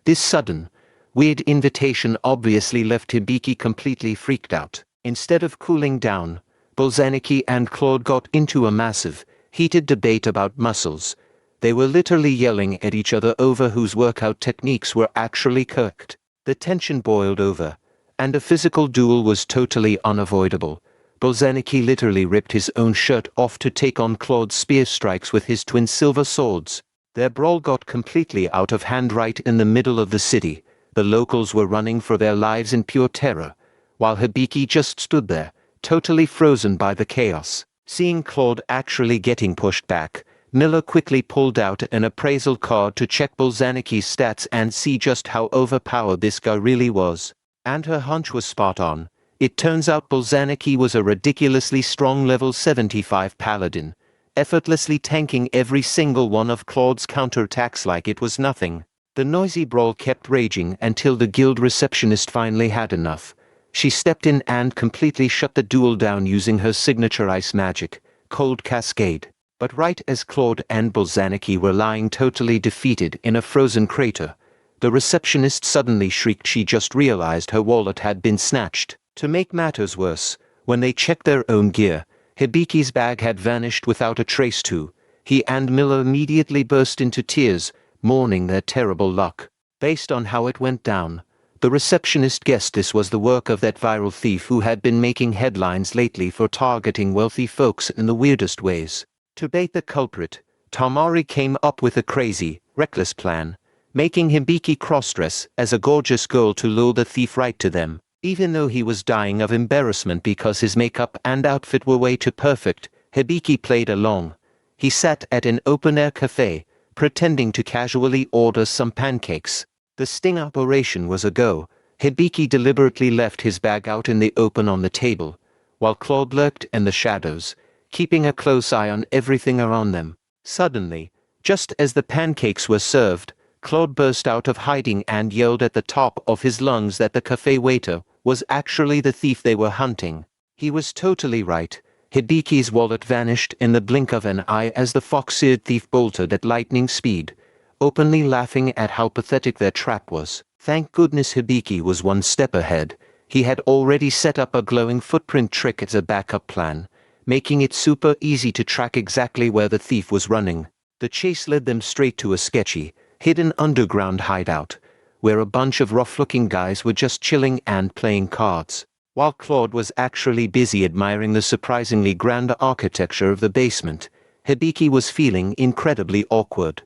This sudden, weird invitation obviously left Hibiki completely freaked out. Instead of cooling down, Bolzaniki and Claude got into a massive, heated debate about muscles. They were literally yelling at each other over whose workout techniques were actually correct. The tension boiled over, and a physical duel was totally unavoidable. Bolzaniki literally ripped his own shirt off to take on Claude's spear strikes with his twin silver swords. Their brawl got completely out of hand right in the middle of the city. The locals were running for their lives in pure terror, while Hibiki just stood there, totally frozen by the chaos. Seeing Claude actually getting pushed back, Miller quickly pulled out an appraisal card to check Bolzaniki's stats and see just how overpowered this guy really was. And her hunch was spot on. It turns out Bolzaniki was a ridiculously strong level 75 paladin, effortlessly tanking every single one of Claude's counterattacks like it was nothing. The noisy brawl kept raging until the guild receptionist finally had enough. She stepped in and completely shut the duel down using her signature ice magic, Cold Cascade. But right as Claude and Bolzaniki were lying totally defeated in a frozen crater, the receptionist suddenly shrieked she just realized her wallet had been snatched. To make matters worse, when they checked their own gear, Hibiki's bag had vanished without a trace too. He and Miller immediately burst into tears, mourning their terrible luck. Based on how it went down, the receptionist guessed this was the work of that viral thief who had been making headlines lately for targeting wealthy folks in the weirdest ways. To bait the culprit, Tamari came up with a crazy, reckless plan, making Hibiki cross-dress as a gorgeous girl to lure the thief right to them. Even though he was dying of embarrassment because his makeup and outfit were way too perfect, Hibiki played along. He sat at an open-air cafe, pretending to casually order some pancakes. The sting operation was a go. Hibiki deliberately left his bag out in the open on the table, while Claude lurked in the shadows, keeping a close eye on everything around them. Suddenly, just as the pancakes were served, Claude burst out of hiding and yelled at the top of his lungs that the cafe waiter was actually the thief they were hunting. He was totally right. Hibiki's wallet vanished in the blink of an eye as the fox-eared thief bolted at lightning speed, openly laughing at how pathetic their trap was. Thank goodness Hibiki was one step ahead. He had already set up a glowing footprint trick as a backup plan, making it super easy to track exactly where the thief was running. The chase led them straight to a sketchy, hidden underground hideout, where a bunch of rough-looking guys were just chilling and playing cards. While Claude was actually busy admiring the surprisingly grand architecture of the basement, Hibiki was feeling incredibly awkward.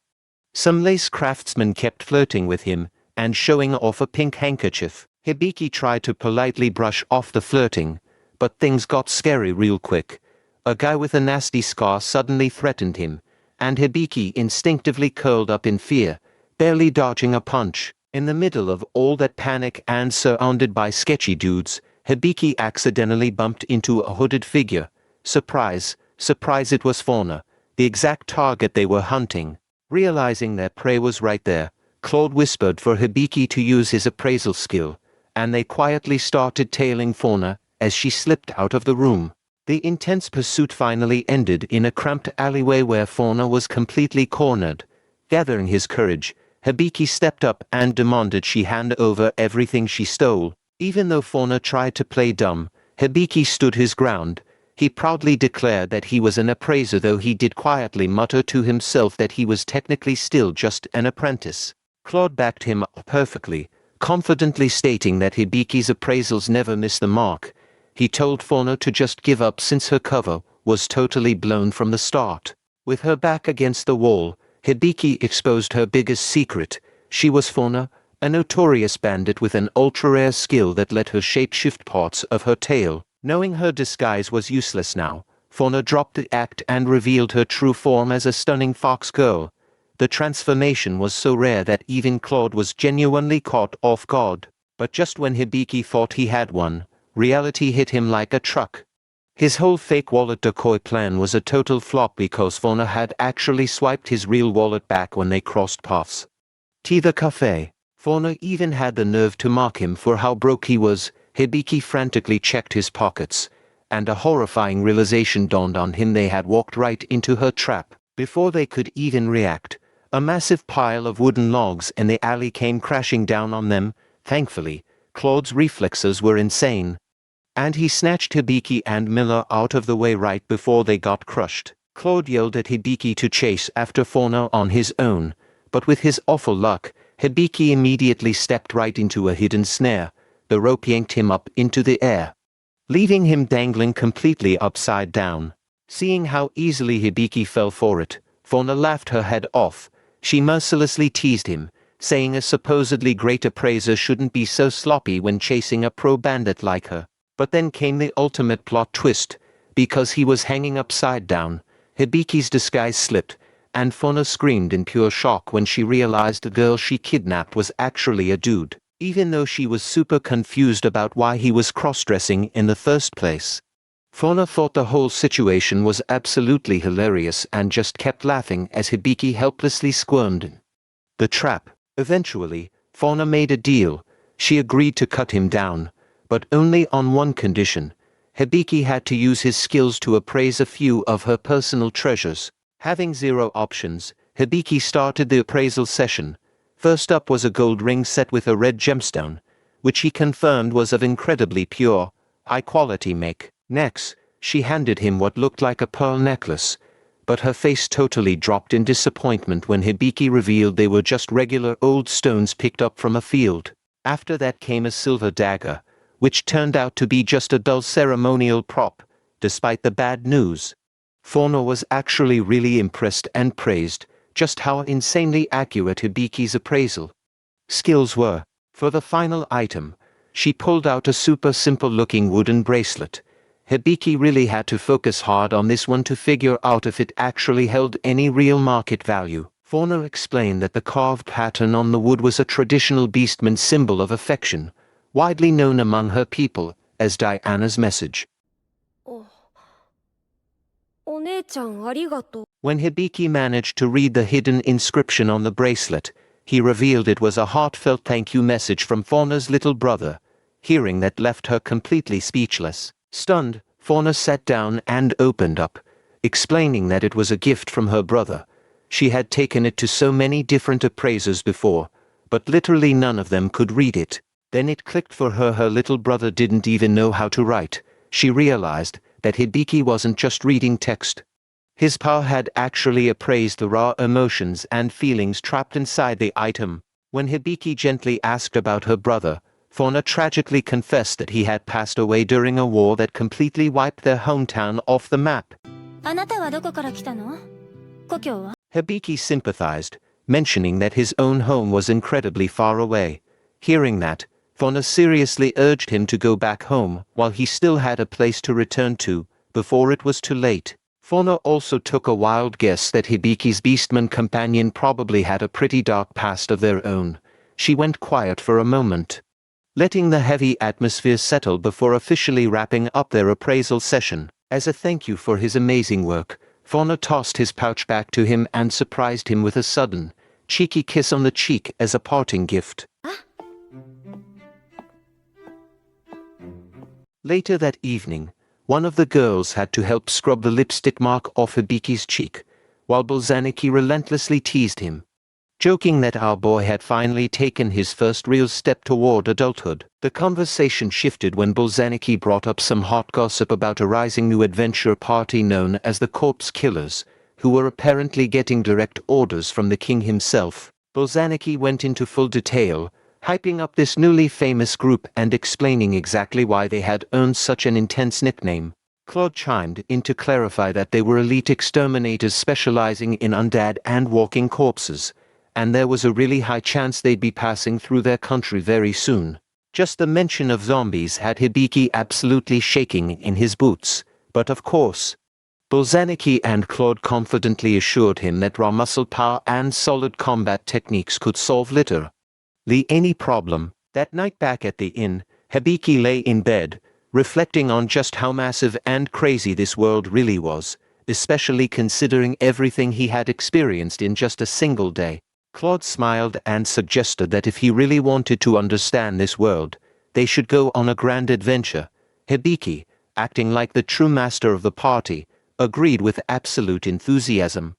Some lace craftsman kept flirting with him and showing off a pink handkerchief. Hibiki tried to politely brush off the flirting, but things got scary real quick. A guy with a nasty scar suddenly threatened him, and Hibiki instinctively curled up in fear, barely dodging a punch. In the middle of all that panic and surrounded by sketchy dudes, Hibiki accidentally bumped into a hooded figure. Surprise, surprise, it was Fauna, the exact target they were hunting. Realizing their prey was right there, Claude whispered for Hibiki to use his appraisal skill, and they quietly started tailing Fauna as she slipped out of the room. The intense pursuit finally ended in a cramped alleyway where Fauna was completely cornered. Gathering his courage, Hibiki stepped up and demanded she hand over everything she stole. Even though Fauna tried to play dumb, Hibiki stood his ground. He proudly declared that he was an appraiser, though he did quietly mutter to himself that he was technically still just an apprentice. Claude backed him up perfectly, confidently stating that Hibiki's appraisals never miss the mark. He told Fauna to just give up since her cover was totally blown from the start. With her back against the wall, Hibiki exposed her biggest secret. She was Fauna, a notorious bandit with an ultra-rare skill that let her shape-shift parts of her tail. Knowing her disguise was useless now, Fauna dropped the act and revealed her true form as a stunning fox girl. The transformation was so rare that even Claude was genuinely caught off guard. But just when Hibiki thought he had one, reality hit him like a truck. His whole fake wallet decoy plan was a total flop because Fauna had actually swiped his real wallet back when they crossed paths. The cafe. Fauna even had the nerve to mock him for how broke he was. Hibiki frantically checked his pockets, and a horrifying realization dawned on him: they had walked right into her trap. Before they could even react, a massive pile of wooden logs in the alley came crashing down on them. Thankfully, Claude's reflexes were insane, and he snatched Hibiki and Miller out of the way right before they got crushed. Claude yelled at Hibiki to chase after Fauna on his own, but with his awful luck, Hibiki immediately stepped right into a hidden snare. The rope yanked him up into the air, leaving him dangling completely upside down. Seeing how easily Hibiki fell for it, Fauna laughed her head off. She mercilessly teased him, saying a supposedly great appraiser shouldn't be so sloppy when chasing a pro bandit like her. But then came the ultimate plot twist. Because he was hanging upside down, Hibiki's disguise slipped, and Fauna screamed in pure shock when she realized the girl she kidnapped was actually a dude, even though she was super confused about why he was cross-dressing in the first place. Fauna thought the whole situation was absolutely hilarious and just kept laughing as Hibiki helplessly squirmed in the trap. Eventually, Fauna made a deal. She agreed to cut him down, but only on one condition. Hibiki had to use his skills to appraise a few of her personal treasures. Having zero options, Hibiki started the appraisal session. First up was a gold ring set with a red gemstone, which he confirmed was of incredibly pure, high-quality make. Next, she handed him what looked like a pearl necklace, but her face totally dropped in disappointment when Hibiki revealed they were just regular old stones picked up from a field. After that came a silver dagger, which turned out to be just a dull ceremonial prop. Despite the bad news, Fauna was actually really impressed and praised just how insanely accurate Hibiki's appraisal skills were. For the final item, she pulled out a super simple-looking wooden bracelet. Hibiki really had to focus hard on this one to figure out if it actually held any real market value. Fauna explained that the carved pattern on the wood was a traditional beastman symbol of affection, widely known among her people as Diana's message. When Hibiki managed to read the hidden inscription on the bracelet, he revealed it was a heartfelt thank you message from Fauna's little brother. Hearing that left her completely speechless. Stunned, Fauna sat down and opened up, explaining that it was a gift from her brother. She had taken it to so many different appraisers before, but literally none of them could read it. Then it clicked for her: her little brother didn't even know how to write. She realized that Hibiki wasn't just reading text. His power had actually appraised the raw emotions and feelings trapped inside the item. When Hibiki gently asked about her brother, Fauna tragically confessed that he had passed away during a war that completely wiped their hometown off the map. Hibiki sympathized, mentioning that his own home was incredibly far away. Hearing that, Fauna seriously urged him to go back home while he still had a place to return to, before it was too late. Fauna also took a wild guess that Hibiki's beastman companion probably had a pretty dark past of their own. She went quiet for a moment, letting the heavy atmosphere settle before officially wrapping up their appraisal session. As a thank you for his amazing work, Fauna tossed his pouch back to him and surprised him with a sudden, cheeky kiss on the cheek as a parting gift. Later that evening, one of the girls had to help scrub the lipstick mark off Hibiki's cheek, while Bolzaniki relentlessly teased him, joking that our boy had finally taken his first real step toward adulthood. The conversation shifted when Bolzaniki brought up some hot gossip about a rising new adventure party known as the Corpse Killers, who were apparently getting direct orders from the king himself. Bolzaniki went into full detail, hyping up this newly famous group and explaining exactly why they had earned such an intense nickname. Claude chimed in to clarify that they were elite exterminators specializing in undead and walking corpses, and there was a really high chance they'd be passing through their country very soon. Just the mention of zombies had Hibiki absolutely shaking in his boots, but of course, Bolzaniki and Claude confidently assured him that raw muscle power and solid combat techniques could solve literally any problem. That night back at the inn, Hibiki lay in bed, reflecting on just how massive and crazy this world really was, especially considering everything he had experienced in just a single day. Claude smiled and suggested that if he really wanted to understand this world, they should go on a grand adventure. Hibiki, acting like the true master of the party, agreed with absolute enthusiasm.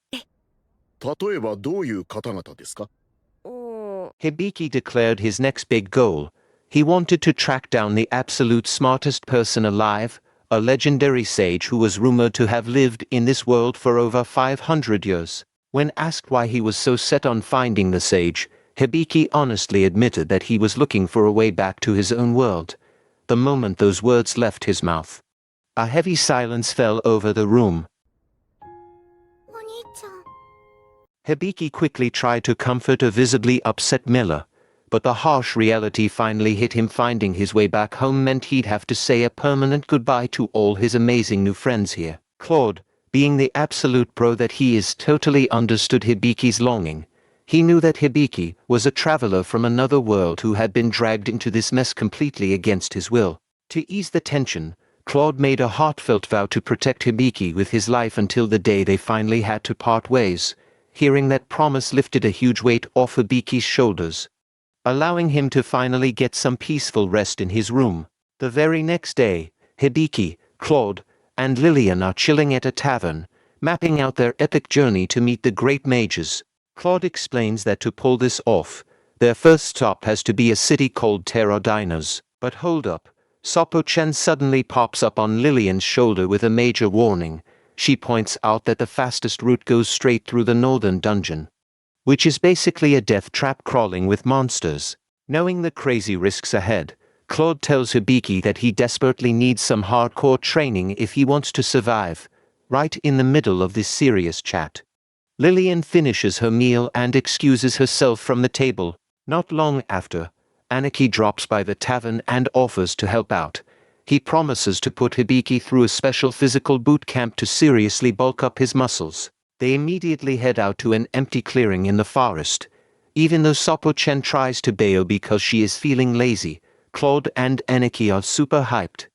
例えばどういう方々ですか? Hibiki declared his next big goal. He wanted to track down the absolute smartest person alive, a legendary sage who was rumored to have lived in this world for over 500 years. When asked why he was so set on finding the sage, Hibiki honestly admitted that he was looking for a way back to his own world. The moment those words left his mouth, a heavy silence fell over the room. Hibiki quickly tried to comfort a visibly upset Miller, but the harsh reality finally hit him. Finding his way back home meant he'd have to say a permanent goodbye to all his amazing new friends here. Claude, being the absolute pro that he is, totally understood Hibiki's longing. He knew that Hibiki was a traveler from another world who had been dragged into this mess completely against his will. To ease the tension, Claude made a heartfelt vow to protect Hibiki with his life until the day they finally had to part ways. Hearing that promise lifted a huge weight off Hibiki's shoulders, allowing him to finally get some peaceful rest in his room. The very next day, Hibiki, Claude, and Lillian are chilling at a tavern, mapping out their epic journey to meet the great mages. Claude explains that to pull this off, their first stop has to be a city called Terradinos. But hold up, Sopo-chan suddenly pops up on Lillian's shoulder with a major warning. She points out that the fastest route goes straight through the northern dungeon, which is basically a death trap crawling with monsters. Knowing the crazy risks ahead, Claude tells Hibiki that he desperately needs some hardcore training if he wants to survive. Right in the middle of this serious chat, Lillian finishes her meal and excuses herself from the table. Not long after, Aniki drops by the tavern and offers to help out. He promises to put Hibiki through a special physical boot camp to seriously bulk up his muscles. They immediately head out to an empty clearing in the forest. Even though Sopo-chan tries to bail because she is feeling lazy, Claude and Aniki are super hyped,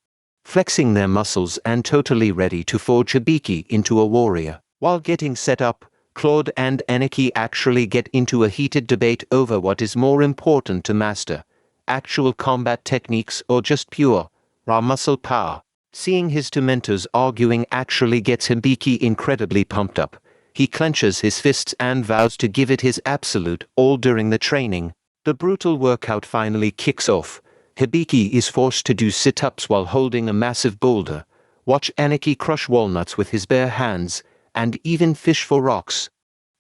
flexing their muscles and totally ready to forge Hibiki into a warrior. While getting set up, Claude and Aniki actually get into a heated debate over what is more important to master, actual combat techniques or just pure, raw muscle power. Seeing his two mentors arguing actually gets Hibiki incredibly pumped up. He clenches his fists and vows to give it his absolute all during the training. The brutal workout finally kicks off. Hibiki is forced to do sit-ups while holding a massive boulder, watch Aniki crush walnuts with his bare hands, and even fish for rocks,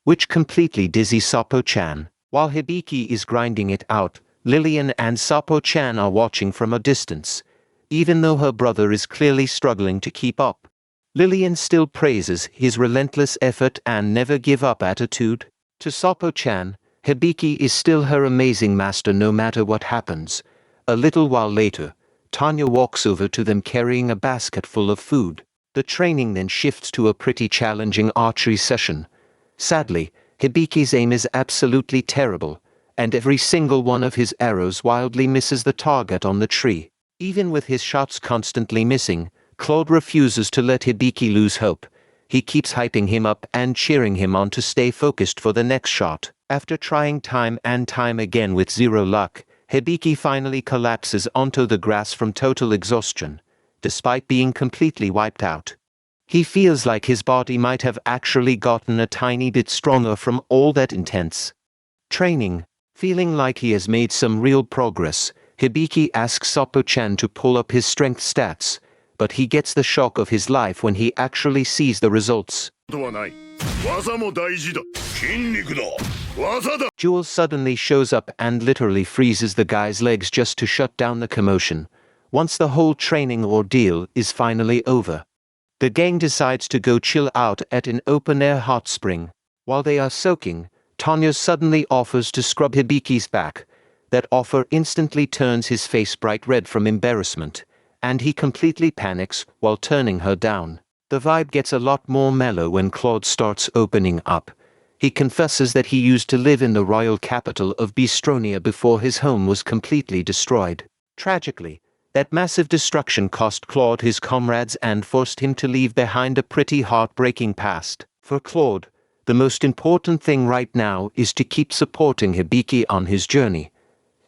which completely dizzy Sopo-chan. While Hibiki is grinding it out, Lillian and Sopo-chan are watching from a distance. Even though her brother is clearly struggling to keep up, Lillian still praises his relentless effort and never give up attitude. To Sopo-chan, Hibiki is still her amazing master no matter what happens. A little while later, Tanya walks over to them carrying a basket full of food. The training then shifts to a pretty challenging archery session. Sadly, Hibiki's aim is absolutely terrible, and every single one of his arrows wildly misses the target on the tree. Even with his shots constantly missing, Claude refuses to let Hibiki lose hope. He keeps hyping him up and cheering him on to stay focused for the next shot. After trying time and time again with zero luck, Hibiki finally collapses onto the grass from total exhaustion, despite being completely wiped out. He feels like his body might have actually gotten a tiny bit stronger from all that intense training. Feeling like he has made some real progress, Hibiki asks Sopo-chan to pull up his strength stats, but he gets the shock of his life when he actually sees the results. Jules suddenly shows up and literally freezes the guy's legs just to shut down the commotion. Once the whole training ordeal is finally over, the gang decides to go chill out at an open-air hot spring. While they are soaking, Tanya suddenly offers to scrub Hibiki's back. That offer instantly turns his face bright red from embarrassment, and he completely panics while turning her down. The vibe gets a lot more mellow when Claude starts opening up. He confesses that he used to live in the royal capital of Bistronia before his home was completely destroyed. Tragically, that massive destruction cost Claude his comrades and forced him to leave behind a pretty heartbreaking past. For Claude, the most important thing right now is to keep supporting Hibiki on his journey.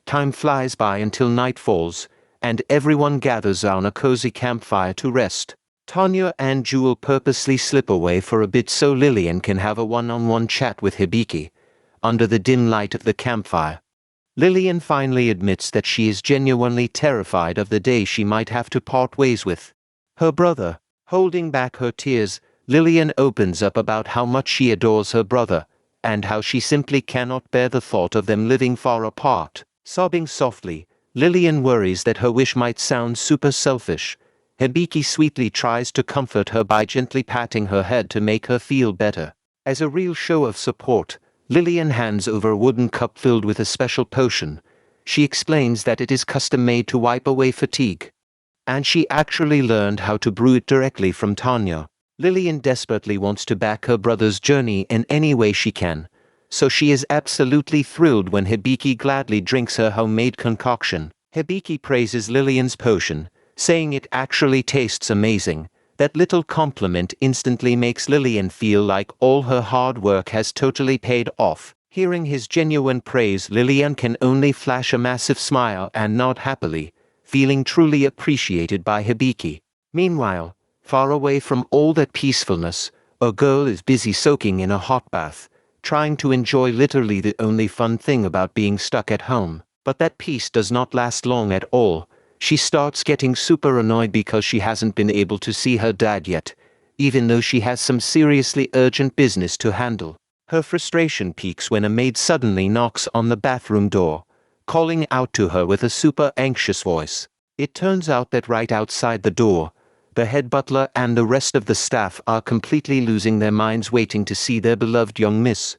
Time flies by until night falls, and everyone gathers around a cozy campfire to rest. Tanya and Jewel purposely slip away for a bit so Lillian can have a one-on-one chat with Hibiki, under the dim light of the campfire. Lillian finally admits that she is genuinely terrified of the day she might have to part ways with her brother. Holding back her tears, Lillian opens up about how much she adores her brother, and how she simply cannot bear the thought of them living far apart. Sobbing softly, Lillian worries that her wish might sound super selfish. Hibiki sweetly tries to comfort her by gently patting her head to make her feel better. As a real show of support, Lillian hands over a wooden cup filled with a special potion. She explains that it is custom-made to wipe away fatigue. And she actually learned how to brew it directly from Tanya. Lillian desperately wants to back her brother's journey in any way she can, so she is absolutely thrilled when Hibiki gladly drinks her homemade concoction. Hibiki praises Lillian's potion, saying it actually tastes amazing. That little compliment instantly makes Lillian feel like all her hard work has totally paid off. Hearing his genuine praise, Lillian can only flash a massive smile and nod happily, feeling truly appreciated by Hibiki. Meanwhile, far away from all that peacefulness, a girl is busy soaking in a hot bath, trying to enjoy literally the only fun thing about being stuck at home. But that peace does not last long at all. She starts getting super annoyed because she hasn't been able to see her dad yet, even though she has some seriously urgent business to handle. Her frustration peaks when a maid suddenly knocks on the bathroom door, calling out to her with a super anxious voice. It turns out that right outside the door, the head butler and the rest of the staff are completely losing their minds waiting to see their beloved young miss,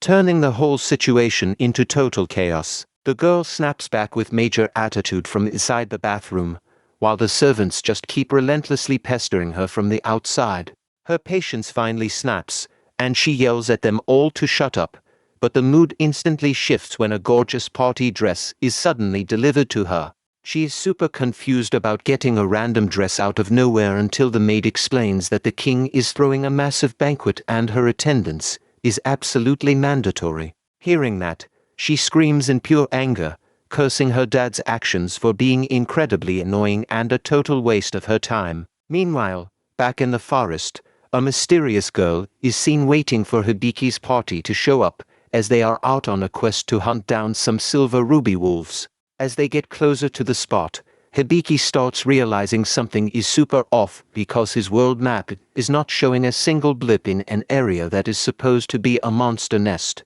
turning the whole situation into total chaos. The girl snaps back with major attitude from inside the bathroom, while the servants just keep relentlessly pestering her from the outside. Her patience finally snaps, and she yells at them all to shut up, but the mood instantly shifts when a gorgeous party dress is suddenly delivered to her. She is super confused about getting a random dress out of nowhere until the maid explains that the king is throwing a massive banquet and her attendance is absolutely mandatory. Hearing that, she screams in pure anger, cursing her dad's actions for being incredibly annoying and a total waste of her time. Meanwhile, back in the forest, a mysterious girl is seen waiting for Hibiki's party to show up, as they are out on a quest to hunt down some silver ruby wolves. As they get closer to the spot, Hibiki starts realizing something is super off because his world map is not showing a single blip in an area that is supposed to be a monster nest.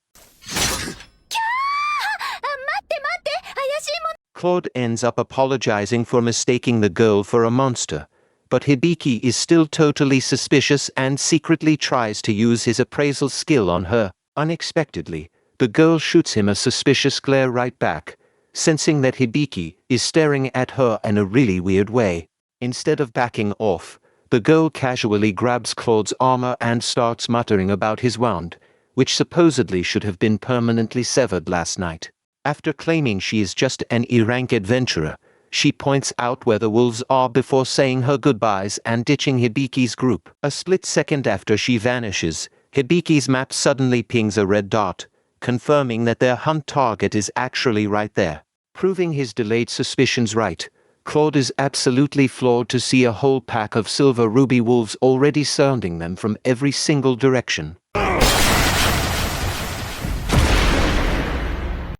Claude ends up apologizing for mistaking the girl for a monster, but Hibiki is still totally suspicious and secretly tries to use his appraisal skill on her. Unexpectedly, the girl shoots him a suspicious glare right back, sensing that Hibiki is staring at her in a really weird way. Instead of backing off, the girl casually grabs Claude's armor and starts muttering about his wound, which supposedly should have been permanently severed last night. After claiming she is just an E-rank adventurer, she points out where the wolves are before saying her goodbyes and ditching Hibiki's group. A split second after she vanishes, Hibiki's map suddenly pings a red dot, confirming that their hunt target is actually right there. Proving his delayed suspicions right, Claude is absolutely floored to see a whole pack of silver ruby wolves already surrounding them from every single direction.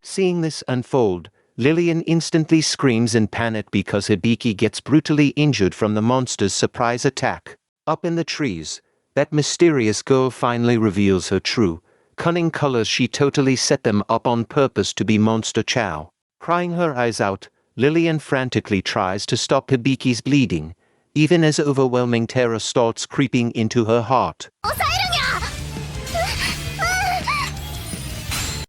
Seeing this unfold, Lillian instantly screams in panic because Hibiki gets brutally injured from the monster's surprise attack. Up in the trees, that mysterious girl finally reveals her true, cunning colors. She totally set them up on purpose to be monster chow. Crying her eyes out, Lillian frantically tries to stop Hibiki's bleeding, even as overwhelming terror starts creeping into her heart.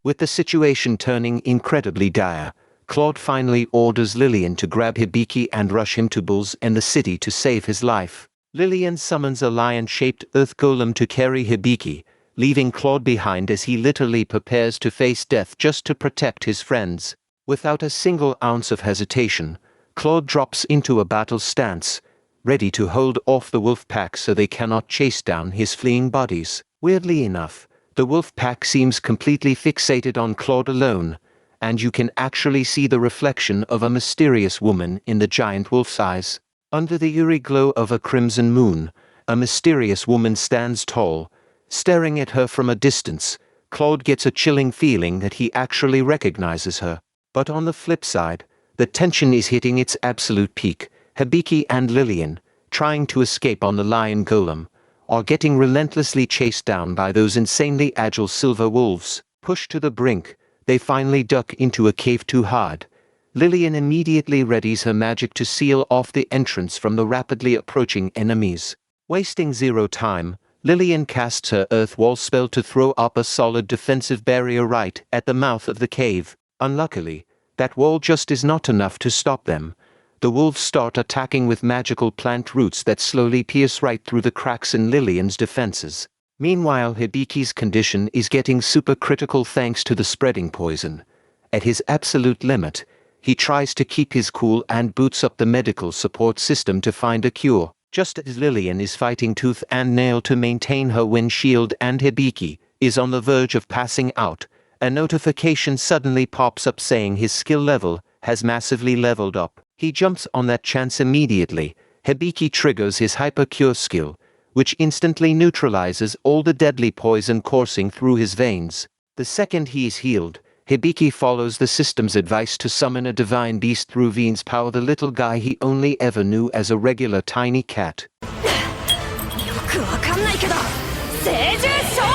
With the situation turning incredibly dire, Claude finally orders Lillian to grab Hibiki and rush him to Bulls in the city to save his life. Lillian summons a lion-shaped earth golem to carry Hibiki, leaving Claude behind as he literally prepares to face death just to protect his friends. Without a single ounce of hesitation, Claude drops into a battle stance, ready to hold off the wolf pack so they cannot chase down his fleeing bodies. Weirdly enough, the wolf pack seems completely fixated on Claude alone, and you can actually see the reflection of a mysterious woman in the giant wolf's eyes. Under the eerie glow of a crimson moon, a mysterious woman stands tall, staring at her from a distance. Claude gets a chilling feeling that he actually recognizes her. But on the flip side, the tension is hitting its absolute peak. Hibiki and Lillian, trying to escape on the lion golem, are getting relentlessly chased down by those insanely agile silver wolves. Pushed to the brink, they finally duck into a cave too hard. Lillian immediately readies her magic to seal off the entrance from the rapidly approaching enemies. Wasting zero time, Lillian casts her earth wall spell to throw up a solid defensive barrier right at the mouth of the cave. Unluckily, that wall just is not enough to stop them. The wolves start attacking with magical plant roots that slowly pierce right through the cracks in Lillian's defenses. Meanwhile, Hibiki's condition is getting super critical thanks to the spreading poison. At his absolute limit, he tries to keep his cool and boots up the medical support system to find a cure. Just as Lillian is fighting tooth and nail to maintain her wind shield and Hibiki is on the verge of passing out, a notification suddenly pops up saying his skill level has massively leveled up. He jumps on that chance immediately. Hibiki triggers his hyper cure skill, which instantly neutralizes all the deadly poison coursing through his veins. The second he is healed, Hibiki follows the system's advice to summon a divine beast through Veen's power, the little guy he only ever knew as a regular tiny cat.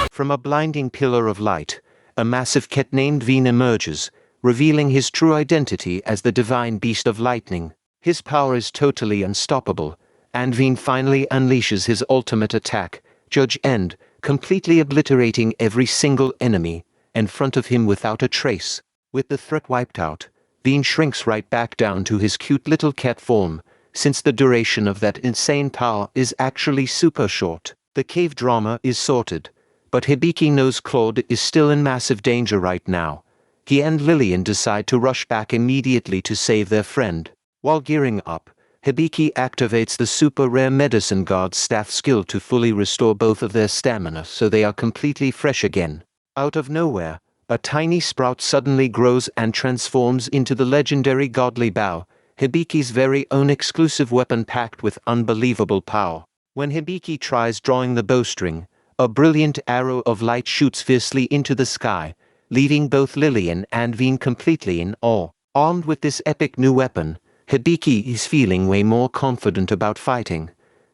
From a blinding pillar of light, a massive cat named Veen emerges, revealing his true identity as the divine beast of lightning. His power is totally unstoppable, and Veen finally unleashes his ultimate attack, Judge End, completely obliterating every single enemy in front of him without a trace. With the threat wiped out, Veen shrinks right back down to his cute little cat form, since the duration of that insane power is actually super short. The cave drama is sorted, but Hibiki knows Claude is still in massive danger right now. He and Lillian decide to rush back immediately to save their friend. While gearing up, Hibiki activates the super rare medicine guard staff skill to fully restore both of their stamina so they are completely fresh again. Out of nowhere, a tiny sprout suddenly grows and transforms into the legendary godly bow, Hibiki's very own exclusive weapon packed with unbelievable power. When Hibiki tries drawing the bowstring, a brilliant arrow of light shoots fiercely into the sky, leaving both Lillian and Veen completely in awe. Armed with this epic new weapon, Hibiki is feeling way more confident about fighting.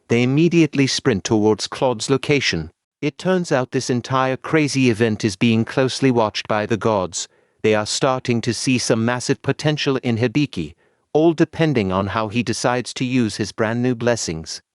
They immediately sprint towards Claude's location. It turns out this entire crazy event is being closely watched by the gods. They are starting to see some massive potential in Hibiki, all depending on how he decides to use his brand new blessings.